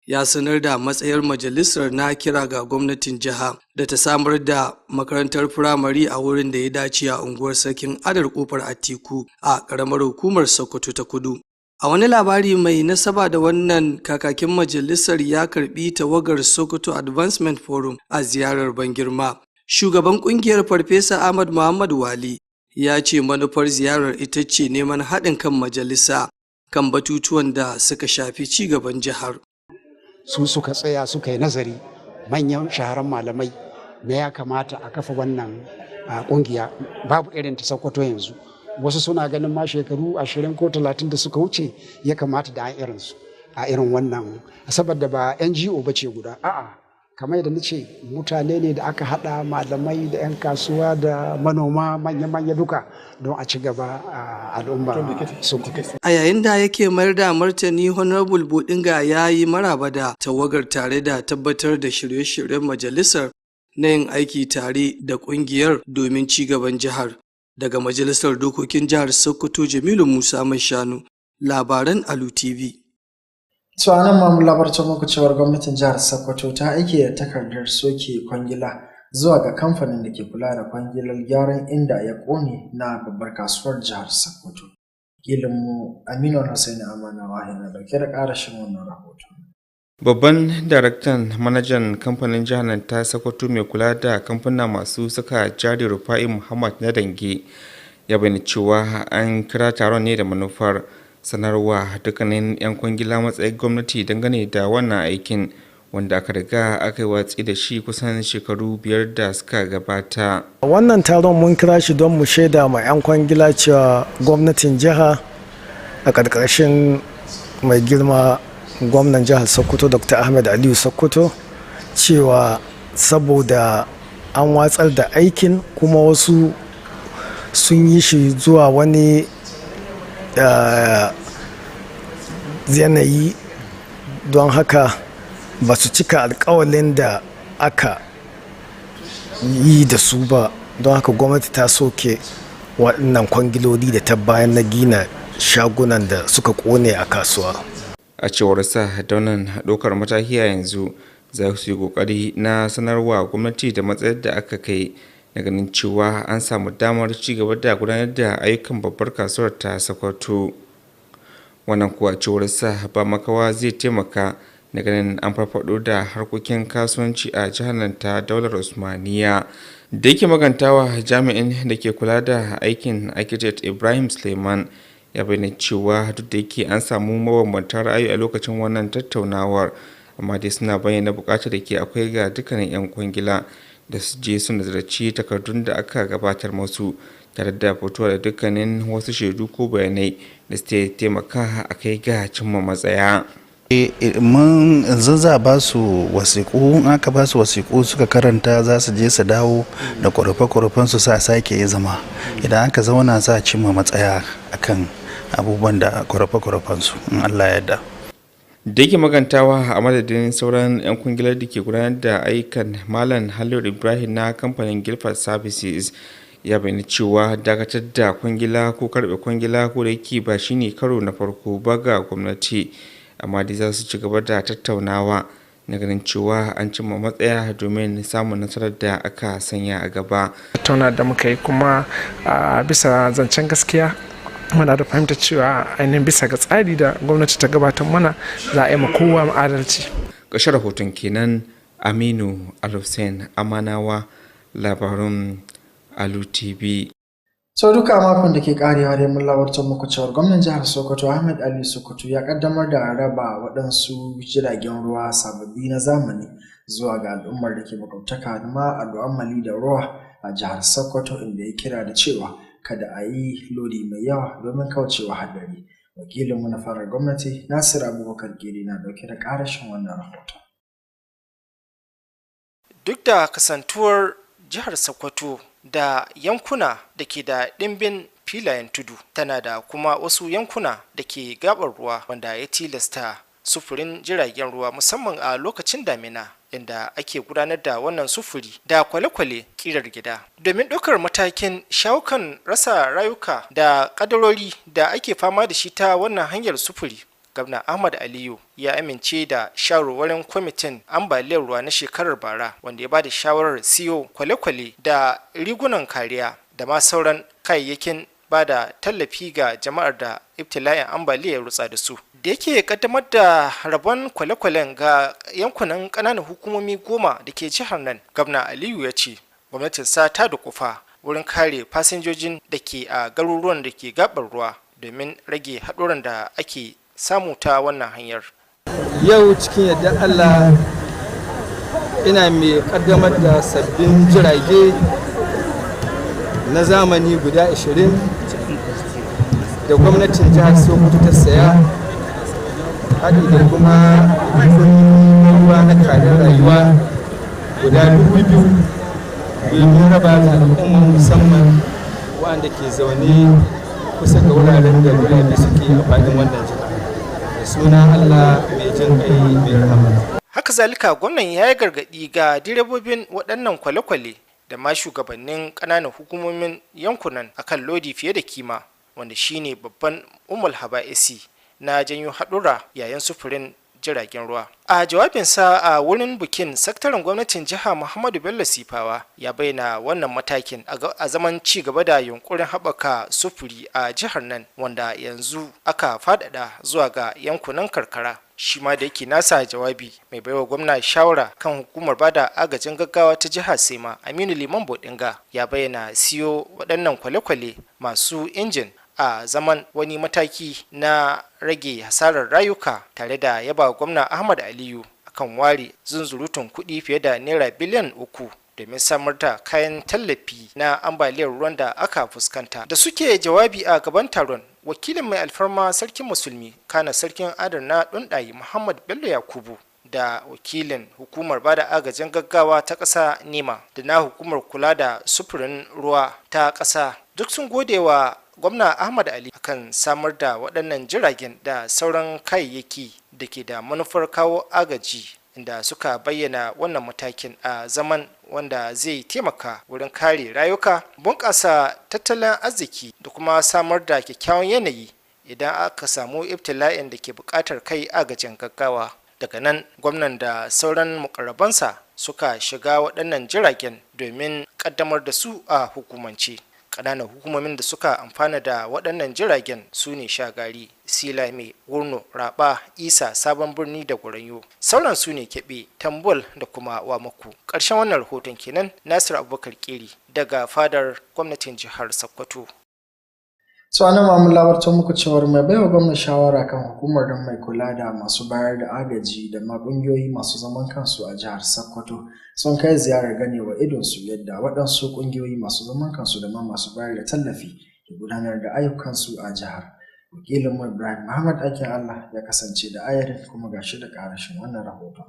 ya sanar da matsayar majalisar na kira ga gwamnatin jiha da ta samar da makarantar firamare a wurin da ya dace a unguwar Sarkin Adar Kofar Atiku a ƙaramar hukumar Sokoto ta Kudu. A wani labari mai nasaba da wannan, kakakin majalisar ya karbi tawagar Sokoto Advancement Forum a ziyarar ban girma. Shugaban kungiyar Farfesa Ahmad Muhammad Wali ya ce manufar ziyarar ita ce neman haɗin kan majalisa kan batutuwan da suka shafi ci gaban jihar. Su suka tsaya suka yi nazari, manyan shaharan malamai, na ya kamata a kafa wannan kungiya, babu irin ta Sokoto yanzu. Wasu suna ganin ma shekaru 20 ko 30 da suka wuce ya kamata da irinsu a irin wannan, saboda ba NGO ba ce guda, a'a kamar yadda nace mutane ne da aka hada malamai da 'yan kasuwa da manoma manya-manya duka don a ci gaba a al'umma. A yayin da yake mayar da martani, Honorable Bodinga ya yi maraba da tawagar tare da tabbatar da shirye-shiryen majalisar na yin aiki tare da kungiyar domin ci gaban jihar. Daga Majalisar Dokokin Jihar Sokoto, Jamilu Musa Mai Shanu, labaran Alu TV. To a nan ma mun labarta muku cewar gwamnatin jihar Sokoto ta aike da takardar soke kwangila zuwa ga kamfanin da ke kula da kwangilar gyaran inda ya kone na babbar kasuwar jihar Sokoto. Wakilinmu Aminu Hussein Amanawa yana dauke da karashin wannan rahoton. Babban daraktan manajan kamfanin jihar ta Sokoto mai kula da kamfuna masu saka jari Rufa'i Muhammad na Dange ya bayyana cewa an kira taron ne da manufar sanarwa dukkanin 'yan kwangila matsayin gwamnati dangane da wannan aikin wanda aka riga aka yi watsi da shi kusan shekaru 5 da suka gabata. Wannan taron mun kira shi don mu shaida ma 'yan kwangila cewa gwamnatin jiha a ƙarƙashin mai girma gwamnan jihar Sokoto Dr. Ahmed Aliyu Sokoto cewa saboda an watsar da aikin kuma wasu sun yi shi zuwa wani yanayi, don haka ba su cika alkawalin da aka yi da su ba, don haka gwamnati ta soke waɗannan kwangiloli da ta bayan na gina shagunan da suka kone a kasuwa. A cewar sa daunan ɗaukar mataki a yanzu za su yi kokari na sanarwa gwamnati da matsayar da aka kai na ganin cewa an samu damar ci gaba da gudanar da ayyukan babbar kasuwar ta Sokoto. Wannan kuwa cewar sa ba makawa zai taimaka na ganin an farfado da harkokin kasuwanci a jihar nan ta daular Usmaniya. Da yake magantawa jami'in da ke kula da aikin architect Ibrahim Suleiman ya bayyana cewa duk da yake an samu mabambantan ra'ayi a lokacin wannan tattaunawar, amma dai suna bayyana bukatar da ke akwai ga dukkanin 'yan kwangila da su je su nazarci takardun da aka gabatar musu tare da fitowa da dukkanin wasu shaidu ko bayanai da su taimaka a kai ga cimma matsaya. mun za ba su wasiƙu, aka ba su wasiƙu suka karanta za su je su dawo da ƙorafe-ƙorafen su sa sake zama, idan aka zauna za a cimma matsaya akan abubuwan da ƙorafe-ƙorafen su in Allah ya yarda. Da yake magantawa a madadin sauran 'yan kungilar da ke gudanar da ayyukan, Malam Halilu Ibrahim na kamfanin Gilford Services ya bayyana cewa dakatar da kwangila ko karbe kwangila ko da yake ba shine karo na farko ba ga gwamnati, amma dai za su ci gaba da tattaunawa na ganin cewa an cimma matsaya domin samun nasarar da aka sanya a gaba. Tattauna da muka yi kuma bisa zancen gaskiya muna da fahimtar cewa ainihin bisa ga tsari da gwamnati ta gabatar mana za a yi ma kowa adalci. Ƙarshen rahoton kenan. Aminu Alhussein Amanawa, labarun Alu TV. Sau duka makon da ke karewa dai mun labartar muku cewar gwamnan jihar Sokoto Ahmed Ali Sokoto ya kaddamar da raba waɗansu jiragen ruwa sababbi na zamani zuwa ga al'ummar da ke makwabtaka da ma al'ummali da ruwa a jihar Sokoto, inda ya kira da cewa kada a yi lodi mai yawa domin kaucewa haɗari. Wakilinmu na farar gwamnati Nasir Abubakar Giri na ɗauke da ƙarashin wannan rahoton. Duk da kasantuwar jihar Sokoto da yankuna da ke da ɗimbin filayen tudu, tana da kuma wasu yankuna da ke gabar ruwa wanda ya tilasta sufurin jiragen ruwa musamman a lokacin damina, inda ake gudanar da wannan sufuri da kwale-kwale kirar gida domin ɗaukar matakin shawukan rasa rayuka da kadarori da ake fama da shi ta wannan hanyar sufuri. Gwamna Ahmad Aliyu ya amince da shawarwarin kwamitin ambaliyar ruwa na shekarar bara, wanda ya ba da shawarar siyo kwale-kwale da rigunan kariya da ma sauran kayayyakin ba da tallafi ga jama'ar da ibtila'in ambaliyar rutsa da su. Da yake kaddamar da rabon kwale-kwalen ga yankunan ƙananan hukumomi 10 da ke jihar nan, gwamna Aliyu ya ce gwamnatinsa ta dukufa wurin kare fasinjojin da ke a garuruwan da ke gabar ruwa domin rage haɗuran da ake samu ta wannan hanyar. Yau cikin yadda Allah ina mai kaddamar da sabbin jirage na zamani guda 20 da gwamnatin jihar Sokoto ta saya, haɗi da kuma ruwa na kadin rayuwa guda 2000 domin raba da al'umma musamman waɗanda ke zaune kusa ga wuraren da gulabe suke a faɗin wannan jiha. Da suna Allah mai jin ƙai mai rahama. Haka zalika gwamnan ya yi gargaɗi ga direbobin waɗannan kwale-kwale da ma shugabannin ƙananan hukumomin yankunan akan lodi fiye da kima, wanda shine babban umul haba'isi na janyo haɗura yayin sufurin jiragen ruwa. A jawabinsa a wurin bikin, sakataren gwamnatin jiha Muhammadu Bello Sifawa ya bayyana wannan matakin a zaman ci gaba da yunkurin haɓaka sufuri a jihar nan, wanda yanzu aka faɗaɗa zuwa ga yankunan karkara. Shi ma da yake nasa jawabi, mai baiwa gwamna shawara kan hukumar bada agajin gaggawa ta jihar Sema, Aminu Liman Bodinga, ya bayyana siyo waɗannan kwale-kwale masu injin a zaman wani mataki na rage hasarar rayuka, tare da yaba gwamna Ahmad Aliyu akan ware zunzurutun kuɗi fiye da naira biliyan 3 domin samar da kayan tallafi na ambaliyar ruwan da aka fuskanta. Da suke jawabi a gaban taron, wakilin mai alfarma sarkin musulmi kana sarkin adar na Dundayi Muhammad Bello Yakubu da wakilin hukumar bada agajin gaggawa ta ƙasa NEMA da na hukumar kula da sufurin ruwa ta ƙasa duk sun gode wa gwamna Ahmad Ali akan samar da waɗannan jiragen da sauran kayayyaki da ke da manufar kawo agaji, inda suka bayyana wannan matakin a zaman wanda zai taimaka wurin kare rayuka, bunƙasa tattalin arziki da kuma samar da kyakkyawan yanayi idan aka samu ibtila'in da ke buƙatar kai agajin gaggawa. Daga nan gwamnan da sauran mukarrabansa suka shiga waɗannan jiragen domin ƙaddamar da su a hukumance. Ƙananan hukumomin da suka amfana da waɗannan jiragen su ne Shagari, Silame, Wurno, Raba, Isa, Sabon Birni da Gwaranyo. Sauran su ne Kebe, Tambol da kuma Wamaku. Ƙarshen wannan rahoton kenan. Nasir Abubakar Keri daga fadar gwamnatin jihar Sokoto. So ana mamun labarta muku cewar mai baiwa gwamnati shawara kan hukumar don mai kula da masu bayar da agaji da ma ƙungiyoyi masu zaman kansu a jihar Sokoto sun kai ziyarar ganewa idonsu yadda waɗansu ƙungiyoyi masu zaman kansu da ma masu bayar da tallafi ke gudanar da ayyukansu a jihar. Wakilin Ibrahim Muhammad Aikin Allah ya kasance da ayarin kuma gashi da ƙarashin wannan rahoton.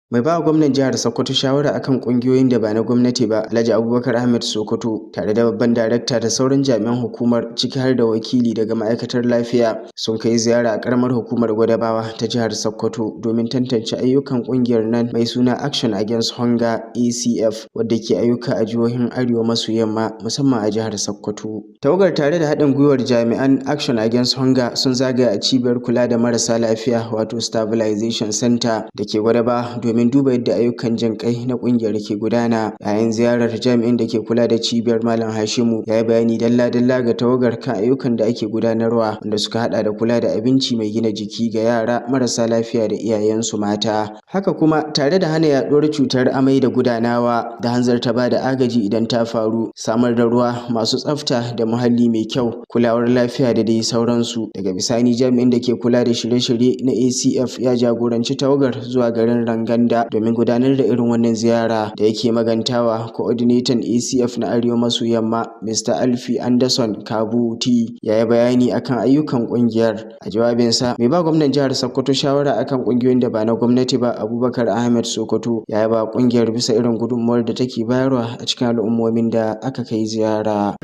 Mai ba gwamnan jihar Sokoto shawara akan kungiyoyin da ba na gwamnati ba, Alhaji Abubakar Ahmed Sokoto, tare da babban darakta da sauran jami'an hukumar ciki har da wakili daga ma'aikatar lafiya, sun kai ziyara a karamar hukumar Gwadabawa ta jihar Sokoto domin tantance ayyukan kungiyar nan mai suna Action Against Hunger ACF, wadda ke ayyuka a jihohin Arewa maso yamma musamman a jihar Sokoto. Tawagar tare da haɗin gwiwar jami'an Action Against Hunger sun zagaya a cibiyar kula da marasa lafiya wato Stabilization Center da ke Gwadabawa domin duba yadda ayyukan jin kai na kungiyar ke gudana. Yayin ziyarar, jami'in da ke kula da cibiyar Malam Hashimu ya yi bayani dalla-dalla ga tawagar kan ayyukan da ake gudanarwa, wanda suka hada da kula da abinci mai gina jiki ga yara marasa lafiya da iyayensu mata. Haka kuma tare da hana yaduwar cutar amai da gudanawa da hanzarta ba da agaji idan ta faru, samar da ruwa masu tsafta da muhalli mai kyau, kulawar lafiya da dai sauransu. Daga bisani, jami'in da ke kula da shirye-shirye na ACF ya jagoranci tawagar zuwa garin Rangan domin gudanar da irin wannan ziyara. Da yake magantawa, coordinator ACF na Arewa maso yamma Mr. Alfi Anderson Kabuti ya yi bayani akan ayyukan kungiyar. A jawabinsa, mai ba gwamnan jihar Sokoto shawara akan kungiyoyin da ba na gwamnati ba, Abubakar Ahmed Sokoto, ya ba kungiyar bisa irin gudunmuwar da take bayarwa a cikin al'ummomin da aka kai ziyara.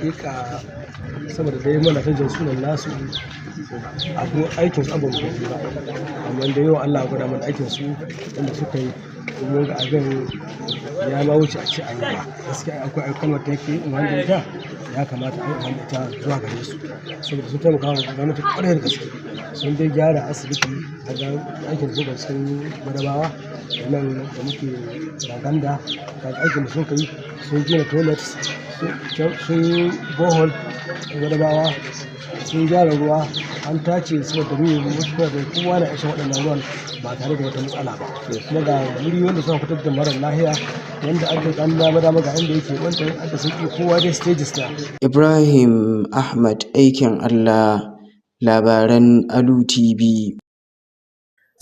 Saboda dai muna ta jin sunan nasu abu aikin su abin ba, amma da yau Allah gwada mana aikin su wanda suka yi, mun ga abin ya ma wuce a ce a ba. Gaskiya akwai ayyukan da yake wanda ita ya kamata a yi amfani da ita zuwa gare su, saboda sun taimaka wa gwamnati ƙwarai da gaske. Sun dai gyara asibiti a ga aikin su ga cikin Gwadabawa nan da muke Raganda, ga aikin da sun kai, sun gina toilets, sun bohol gwadabawa sun gyara ruwa an tace su da mutuwa da kowa na ishin waɗannan ruwan ba tare da wata matsala ba kuma ga wuri wanda suka fitar da mara lahiya wanda aka dan dama ga inda yake wanda aka sauki kowa dai stages na. Ibrahim Ahmad aikin Allah, labaran Alu Tv.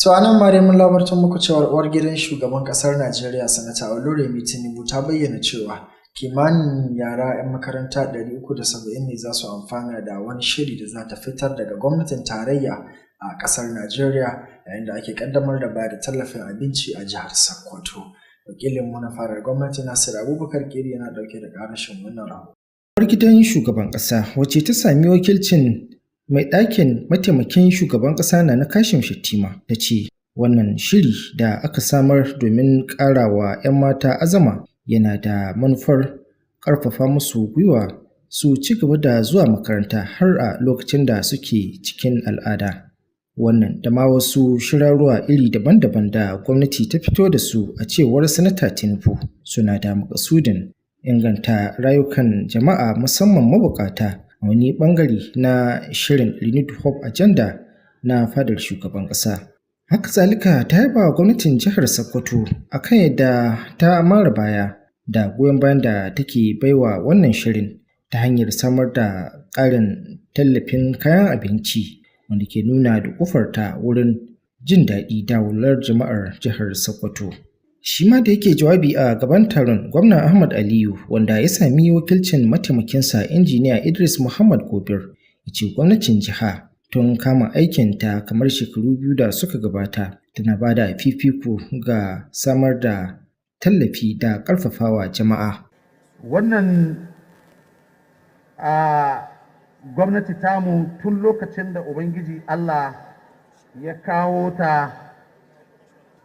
To a nan ma dai mun labartar muku cewa uwar gidan shugaban ƙasar Najeriya Sanata Oluremi Tinubu ta bayyana cewa kimanin yara 'yan makaranta 370 ne za su amfana da wani shiri da za ta fitar daga gwamnatin tarayya a ƙasar Najeriya yayin da ake ƙaddamar da bayar da tallafin abinci a jihar Sokoto. Wakilinmu na farar gwamnati Nasir Abubakar Kiri yana ɗauke da ƙarashin wannan rahoton. Uwar gidan shugaban ƙasa wacce ta sami wakilcin mai ɗakin mataimakin shugaban ƙasa na Kashim Shettima ta ce wannan shiri da aka samar domin ƙarawa 'yan mata azama yana da manufar ƙarfafa musu gwiwa su ci gaba da zuwa makaranta har a lokacin da suke cikin al'ada. Wannan da ma wasu shirarruwa iri daban-daban da gwamnati ta fito da su a cewar Sanata Tinubu suna da maƙasudin inganta rayukan jama'a musamman mabukata a wani ɓangare na shirin Renewed Hope Agenda na fadar shugaban ƙasa. Haka zalika ta yaba wa gwamnatin jihar Sokoto akan yadda ta mara baya da goyon bayan da take baiwa wannan shirin ta hanyar samar da ƙarin tallafin kayan abinci wanda ke nuna da ƙofarta wurin jin daɗi da walwalar jama'ar jihar Sokoto. Shi ma da yake jawabi a gaban taron, Gwamna Ahmad Aliyu wanda ya sami wakilcin mataimakinsa Injiniya Idris Muhammad Gobir ya ce gwamnatin jiha tun kama aikinta kamar shekaru 2 da suka gabata tana ba da fifiko ga samar da tallafi da ƙarfafawa jama'a. Wannan gwamnati tamu tun lokacin da Ubangiji Allah ya kawo ta,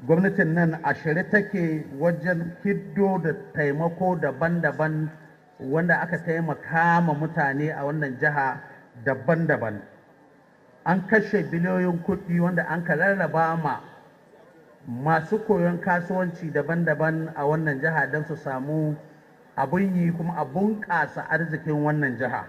gwamnatin nan a shirye take wajen hiddo da taimako daban-daban wanda aka taimaka ma mutane a wannan jiha daban-daban. An kashe biliyoyin kuɗi wanda an ka rarraba ma masu koyon kasuwanci daban-daban a wannan jiha don su samu abin yi kuma a bunƙasa arzikin wannan jiha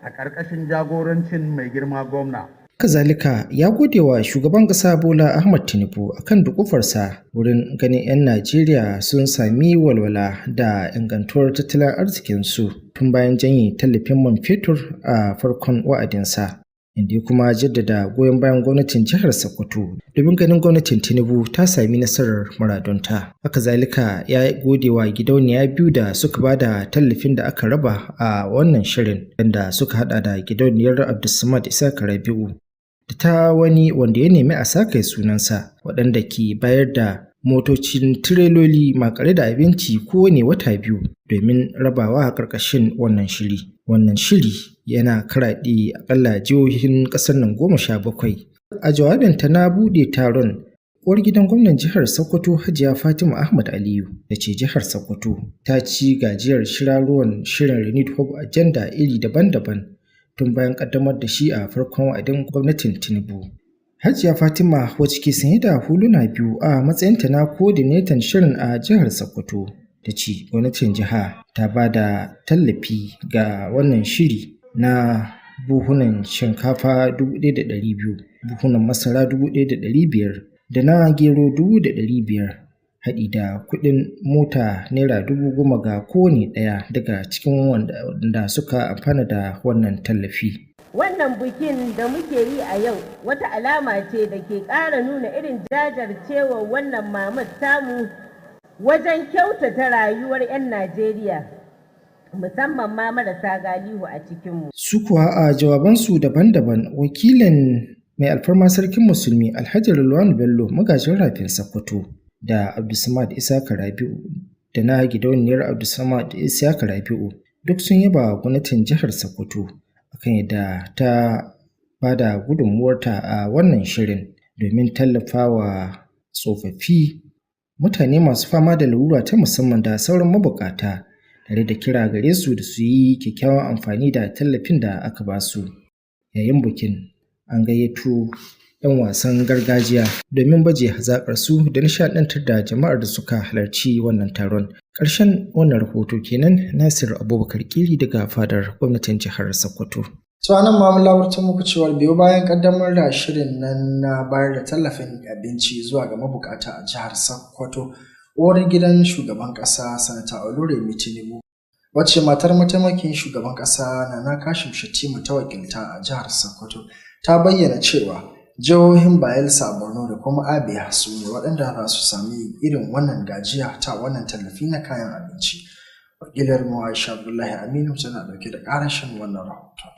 a ƙarƙashin jagorancin mai girma gwamna. Kazalika ya gode wa shugaban ƙasa Bola Ahmad Tinubu akan dukufarsa wurin ganin 'yan Najeriya sun sami walwala da ingantuwar tattalin arzikinsu tun bayan janye tallafin man fetur a farkon wa'adinsa. Inda kuma jaddada goyon bayan gwamnatin jihar Sokoto domin ganin gwamnatin Tinubu ta sami nasarar muradunta. Haka zalika ya gode wa gidauniya biyu da suka ba da tallafin da aka raba a wannan shirin, wanda suka hada da gidauniyar Abdulsamad Isaka Rabi'u da ta wani wanda ya nemi a saka sunansa, waɗanda ke bayar da motocin tireloli makare da abinci kowane wata 2 domin rabawa a ƙarƙashin wannan shiri. Wannan shiri yana karaɗe akalla jihohin ƙasar nan 17. A jawabinta na buɗe taron, uwar gidan gwamnan jihar Sokoto Hajiya Fatima Ahmad Aliyu da ce jihar Sokoto ta ci gajiyar shirarruwan shirin Renewed Hope Agenda iri daban-daban tun bayan ƙaddamar da shi a farkon wa'adin gwamnatin Tinubu. Hajiya Fatima wacce ke sanye da huluna 2 a matsayinta na coordinator shirin a jihar Sokoto ta ce gwamnatin jiha ta ba da tallafi ga wannan shiri na buhunan shinkafa 1,200, buhunan masara 1,500 da na gero 500, haɗi da kuɗin mota naira 10,000 ga kowane ɗaya daga cikin wanda suka amfana da wannan tallafi. Wannan bikin da muke yi a yau wata alama ce da ke ƙara nuna irin jajircewar wannan mamar tamu wajen kyautata rayuwar 'yan Najeriya, musamman ma marasa galihu a cikinmu. Su kuwa a jawabansu daban-daban, wakilin mai alfarma sarkin musulmi Alhaji Rilwanu Bello magajin rafin Sokoto da Abdulsamad Isaka Rabi'u da na gidauniyar Abdulsamad Isaka Rabi'u duk sun yaba gwamnatin jihar Sokoto akan yadda ta ba da gudunmuwarta a wannan shirin domin tallafawa tsofaffi, mutane masu fama da larura ta musamman da sauran mabukata, tare da kira gare su da su yi kyakkyawan amfani da tallafin da aka ba su. Yayin bikin an gayyato 'yan wasan gargajiya domin baje hazaƙarsu da nishaɗantar da jama'ar da suka halarci wannan taron. Ƙarshen wannan rahoto kenan. Nasir Abubakar Kili daga fadar gwamnatin jihar Sokoto. To anan ma mun labarta muku cewa biyo bayan kaddamar da shirin nan na bayar da tallafin abinci zuwa ga mabukata a jihar Sokoto, uwar gidan shugaban ƙasa Sanata Oluremi Tinubu, wacce matar mataimakin shugaban ƙasa Nana Kashim Shettima ta wakilta a jihar Sokoto, ta bayyana cewa jihohin Bayelsa, Borno da kuma Abia su ne waɗanda za su sami irin wannan gajiya ta wannan tallafi na kayan abinci. Wakilar mu Aisha Abdullahi Aminu tana ɗauke da ƙarashin wannan rahoton.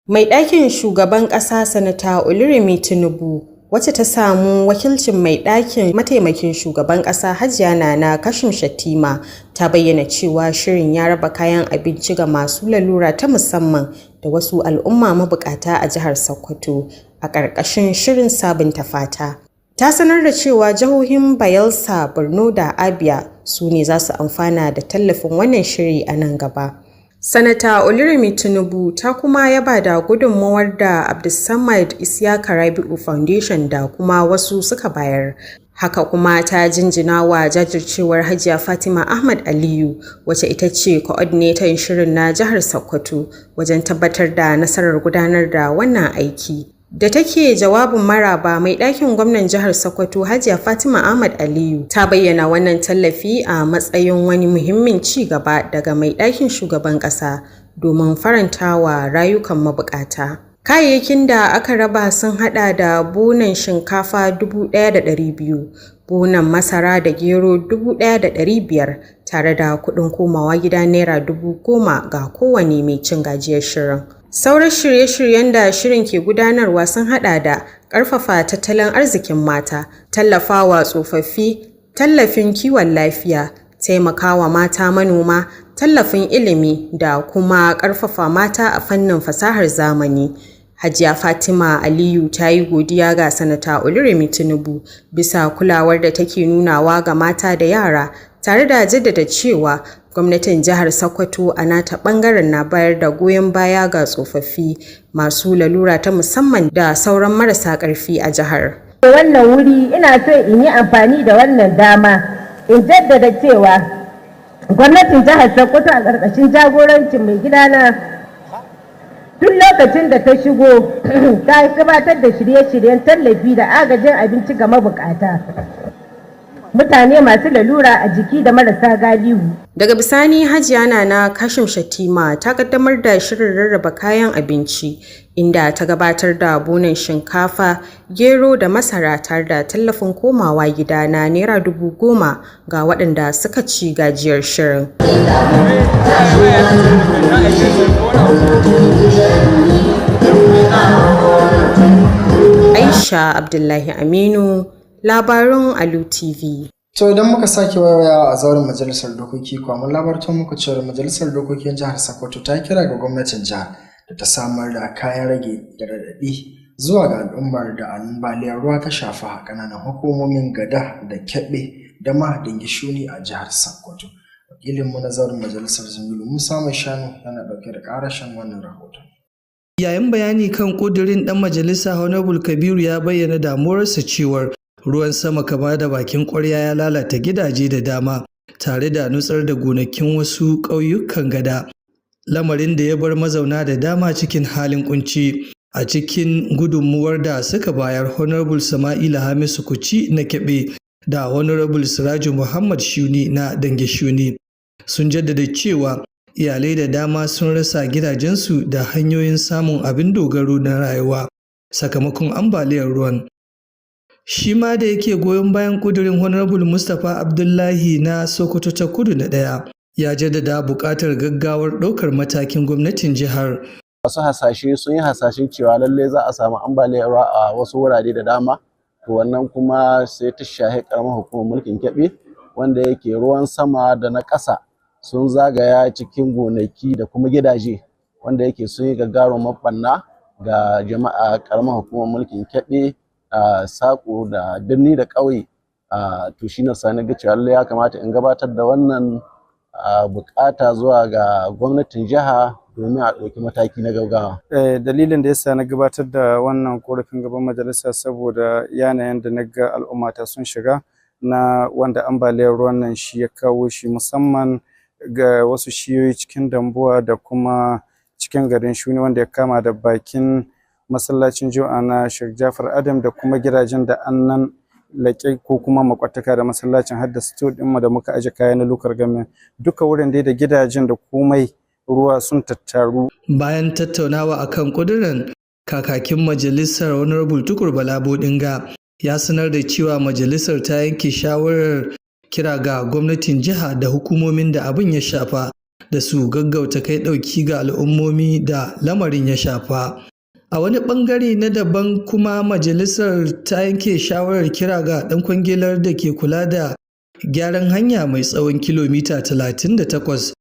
Mai ɗakin shugaban ƙasa Sanata Oluremi Tinubu, wacce ta samu wakilcin mai ɗakin mataimakin shugaban ƙasa Hajiya Nana Kashim Shettima, ta bayyana cewa shirin ya raba kayan abinci ga masu lalura ta musamman da wasu al'umma mabukata a jihar Sokoto a ƙarƙashin shirin sabunta fata. Ta sanar da cewa jihohin Bayelsa, Borno da Abia su ne za su amfana da tallafin wannan shiri a nan gaba. Sanata Oluremi Tinubu ta kuma yaba da gudunmawar da Abdulsamad Isiyaka Rabi'u Foundation da kuma wasu suka bayar. Haka kuma ta jinjina wa jajircewar Hajiya Fatima Ahmad Aliyu, wacce ita ce coordinator shirin na jihar Sokoto, wajen tabbatar da nasarar gudanar da wannan aiki. Da take jawabin maraba, mai ɗakin gwamnan jihar Sokoto Hajiya Fatima Ahmad Aliyu ta bayyana wannan tallafi a matsayin wani muhimmin ci gaba daga mai ɗakin shugaban ƙasa domin farantawa rayukan mabukata. Kayayyakin da aka raba sun hada da bunan shinkafa 1,200, bunan masara da gero 1,500 tare da kuɗin komawa gida naira 10,000 ga kowane mai cin gajiyar shirin. Sauran shirye-shiryen da shirin ke gudanarwa sun hada da ƙarfafa tattalin arzikin mata, tallafawa tsofaffi, tallafin kiwon lafiya, taimakawa mata manoma, tallafin ilimi da kuma ƙarfafa mata a fannin fasahar zamani. Hajiya Fatima Aliyu ta yi godiya ga Sanata Oluremi Tinubu bisa kulawar da take nunawa ga mata da yara, tare da jaddada cewa gwamnatin jihar Sokoto a nata bangaren na bayar da goyon baya ga tsofaffi, masu lalura ta musamman da sauran marasa ƙarfi a jihar. Wannan wuri ina so in yi amfani da wannan dama in jaddada cewa gwamnatin jihar Sokoto a ƙarƙashin jagorancin mai gidana tun lokacin da ta shigo ta gabatar da shirye-shiryen tallafi da agajin abinci ga mabukata, mutane masu lalura a jiki da marasa galihu. Daga bisani Hajiya Nana Kashim Shettima ta kaddamar da shirin rarraba kayan abinci, inda ta gabatar da bunan shinkafa, gero da masara tare da tallafin komawa gida na naira 10,000 ga waɗanda suka ci gajiyar shirin. Aisha Abdullahi Aminu, labarun Alu Tv. To idan muka sake waiwaya a zauren majalisar dokoki kuwa mun labarta muku cewa majalisar dokokin jihar Sokoto ta kira ga gwamnatin jihar da ta samar da kayan rage da raɗaɗi zuwa ga al'ummar da ambaliyar ruwa ta shafa a ƙananan hukumomin Gada da Kebbi da ma Dingishuni a jihar Sokoto. Wakilinmu na zauren majalisar Zamilu Musa Mai Shanu yana ɗauke da ƙarashin wannan rahoton. Yayin bayani kan ƙudurin ɗan majalisa Honorable Kabiru ya bayyana damuwarsa cewar ruwan sama kama da bakin ƙwarya ya lalata gidaje da dama tare da nutsar da gonakin wasu ƙauyukan Gada, lamarin da ya bar mazauna da dama cikin halin kunci. A cikin gudunmuwar da suka bayar, Honorable Sama'ila Hamisu Kuci na Kebe da Honorable Siraju Muhammad Shuni na Dange Shuni sun jaddada cewa iyalai da dama sun rasa gidajensu da hanyoyin samun abin dogaro na rayuwa sakamakon ambaliyar ruwan. Shi ma da yake goyon bayan kudirin, Honorable Mustapha Abdullahi na Sokoto ta Kudu na ɗaya ya jaddada buƙatar gaggawar ɗaukar matakin gwamnatin jihar. Wasu hasashe sun yi hasashen cewa lallai za a samu ambaliyar ruwa a wasu wurare da dama, to wannan kuma sai ta shahi ƙaramar hukumar mulkin Kebbi, wanda yake ruwan sama da na ƙasa sun zagaya cikin gonaki da kuma gidaje, wanda yake sun yi gagarumar ɓanna ga jama'a ƙaramar hukumar mulkin Kebbi, saƙo da birni da ƙauye. To shi na sani ga cewa ya kamata in gabatar da wannan bukata zuwa ga gwamnatin jiha domin a ɗauki mataki na gaugawa. Dalilin da yasa na gabatar da wannan korafin gaban majalisa saboda yanayin da na ga al'ummata sun shiga na wanda ambaliyar ruwan nan shi ya kawo shi, musamman ga wasu shiyoyi cikin Dambuwa da kuma cikin garin Shuni, wanda ya kama da bakin masallacin Juma'a na Sheikh Jafar Adam da kuma gidajen da annan laƙe ko kuma makwataka da masallacin hadda store ɗinmu da muka aje kaya na lokar game, duka wurin dai da gidajen da komai ruwa sun tattaru. Bayan tattaunawa akan ƙudurin, kakakin majalisar Honorable Tukur Bala Bodinga ya sanar da cewa majalisar ta yanke shawarar kira ga gwamnatin jiha da hukumomin da abin ya shafa da su gaggauta kai ɗauki ga al'ummomi da lamarin ya shafa. A wani ɓangare na daban kuma majalisar ta yanke shawarar kira ga ɗan kwangilar da ke kula da gyaran hanya mai tsawon kilomita 38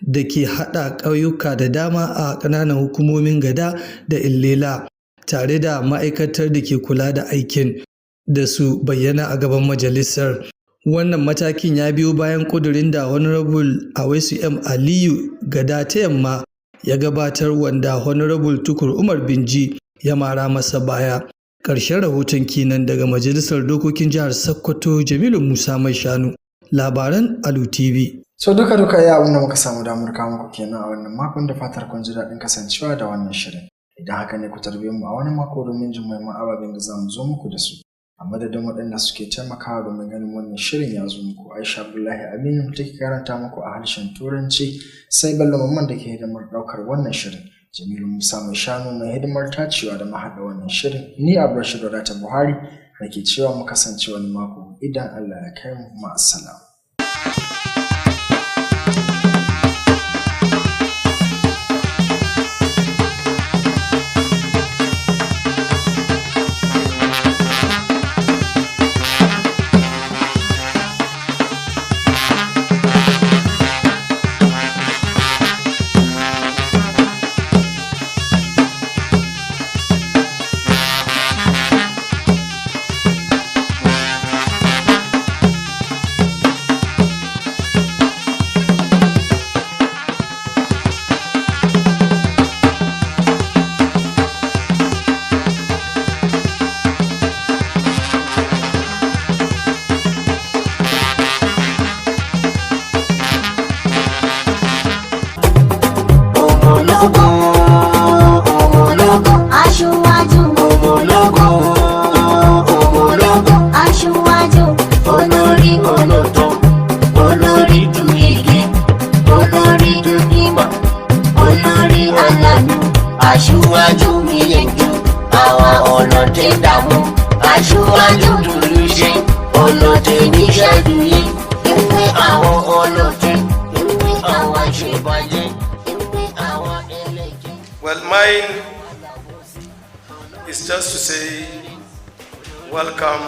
da ke haɗa ƙauyuka da dama a ƙananan hukumomin Gada da Illela, tare da ma'aikatar da ke kula da aikin da su bayyana a gaban majalisar. Wannan matakin ya biyo bayan ƙudurin da Honorable Awaisu M. Aliyu Gada ta Yamma ya gabatar, wanda Honorable Tukur Umar Binji ya mara masa baya. Ƙarshen rahoton kenan daga Majalisar Dokokin Jihar Sokoto. Jamilu Musa Mai Shanu, labaran Alu Tv. So duka ya abin da muka samu damar kawo muku kenan a wannan makon, da fatar kun ji daɗin kasancewa da wannan shirin. Idan haka ne ku tarbe mu a wani mako domin jin muhimman ababen da za mu zo muku da su. A madadin waɗanda suke taimakawa domin ganin wannan shirin ya zo muku, Aisha Abdullahi Aminu take karanta muku a harshen Turanci, sai Bello Mamman da ke hidimar ɗaukar wannan shirin. Jamilu Musa Mai Shanu mai hidimar tacewa da mahaɗa wannan shirin. Ni Abdulrashid Wadata Buhari nake cewa mu kasance wani mako idan Allah ya kai mu. Ma'assalam. Aṣíwájú mi yẹnjú, àwa ọlọ́tẹ̀ dààmú. Aṣíwájú dùlù ṣe, ọlọ́tẹ̀ níṣẹ́ dùyẹ. Ìwé àwọn ọlọ́tẹ̀, ìwé àwọn àṣebàjẹ́, ìwé àwọn ẹlẹ́jẹ̀. Well, mine is just to say welcome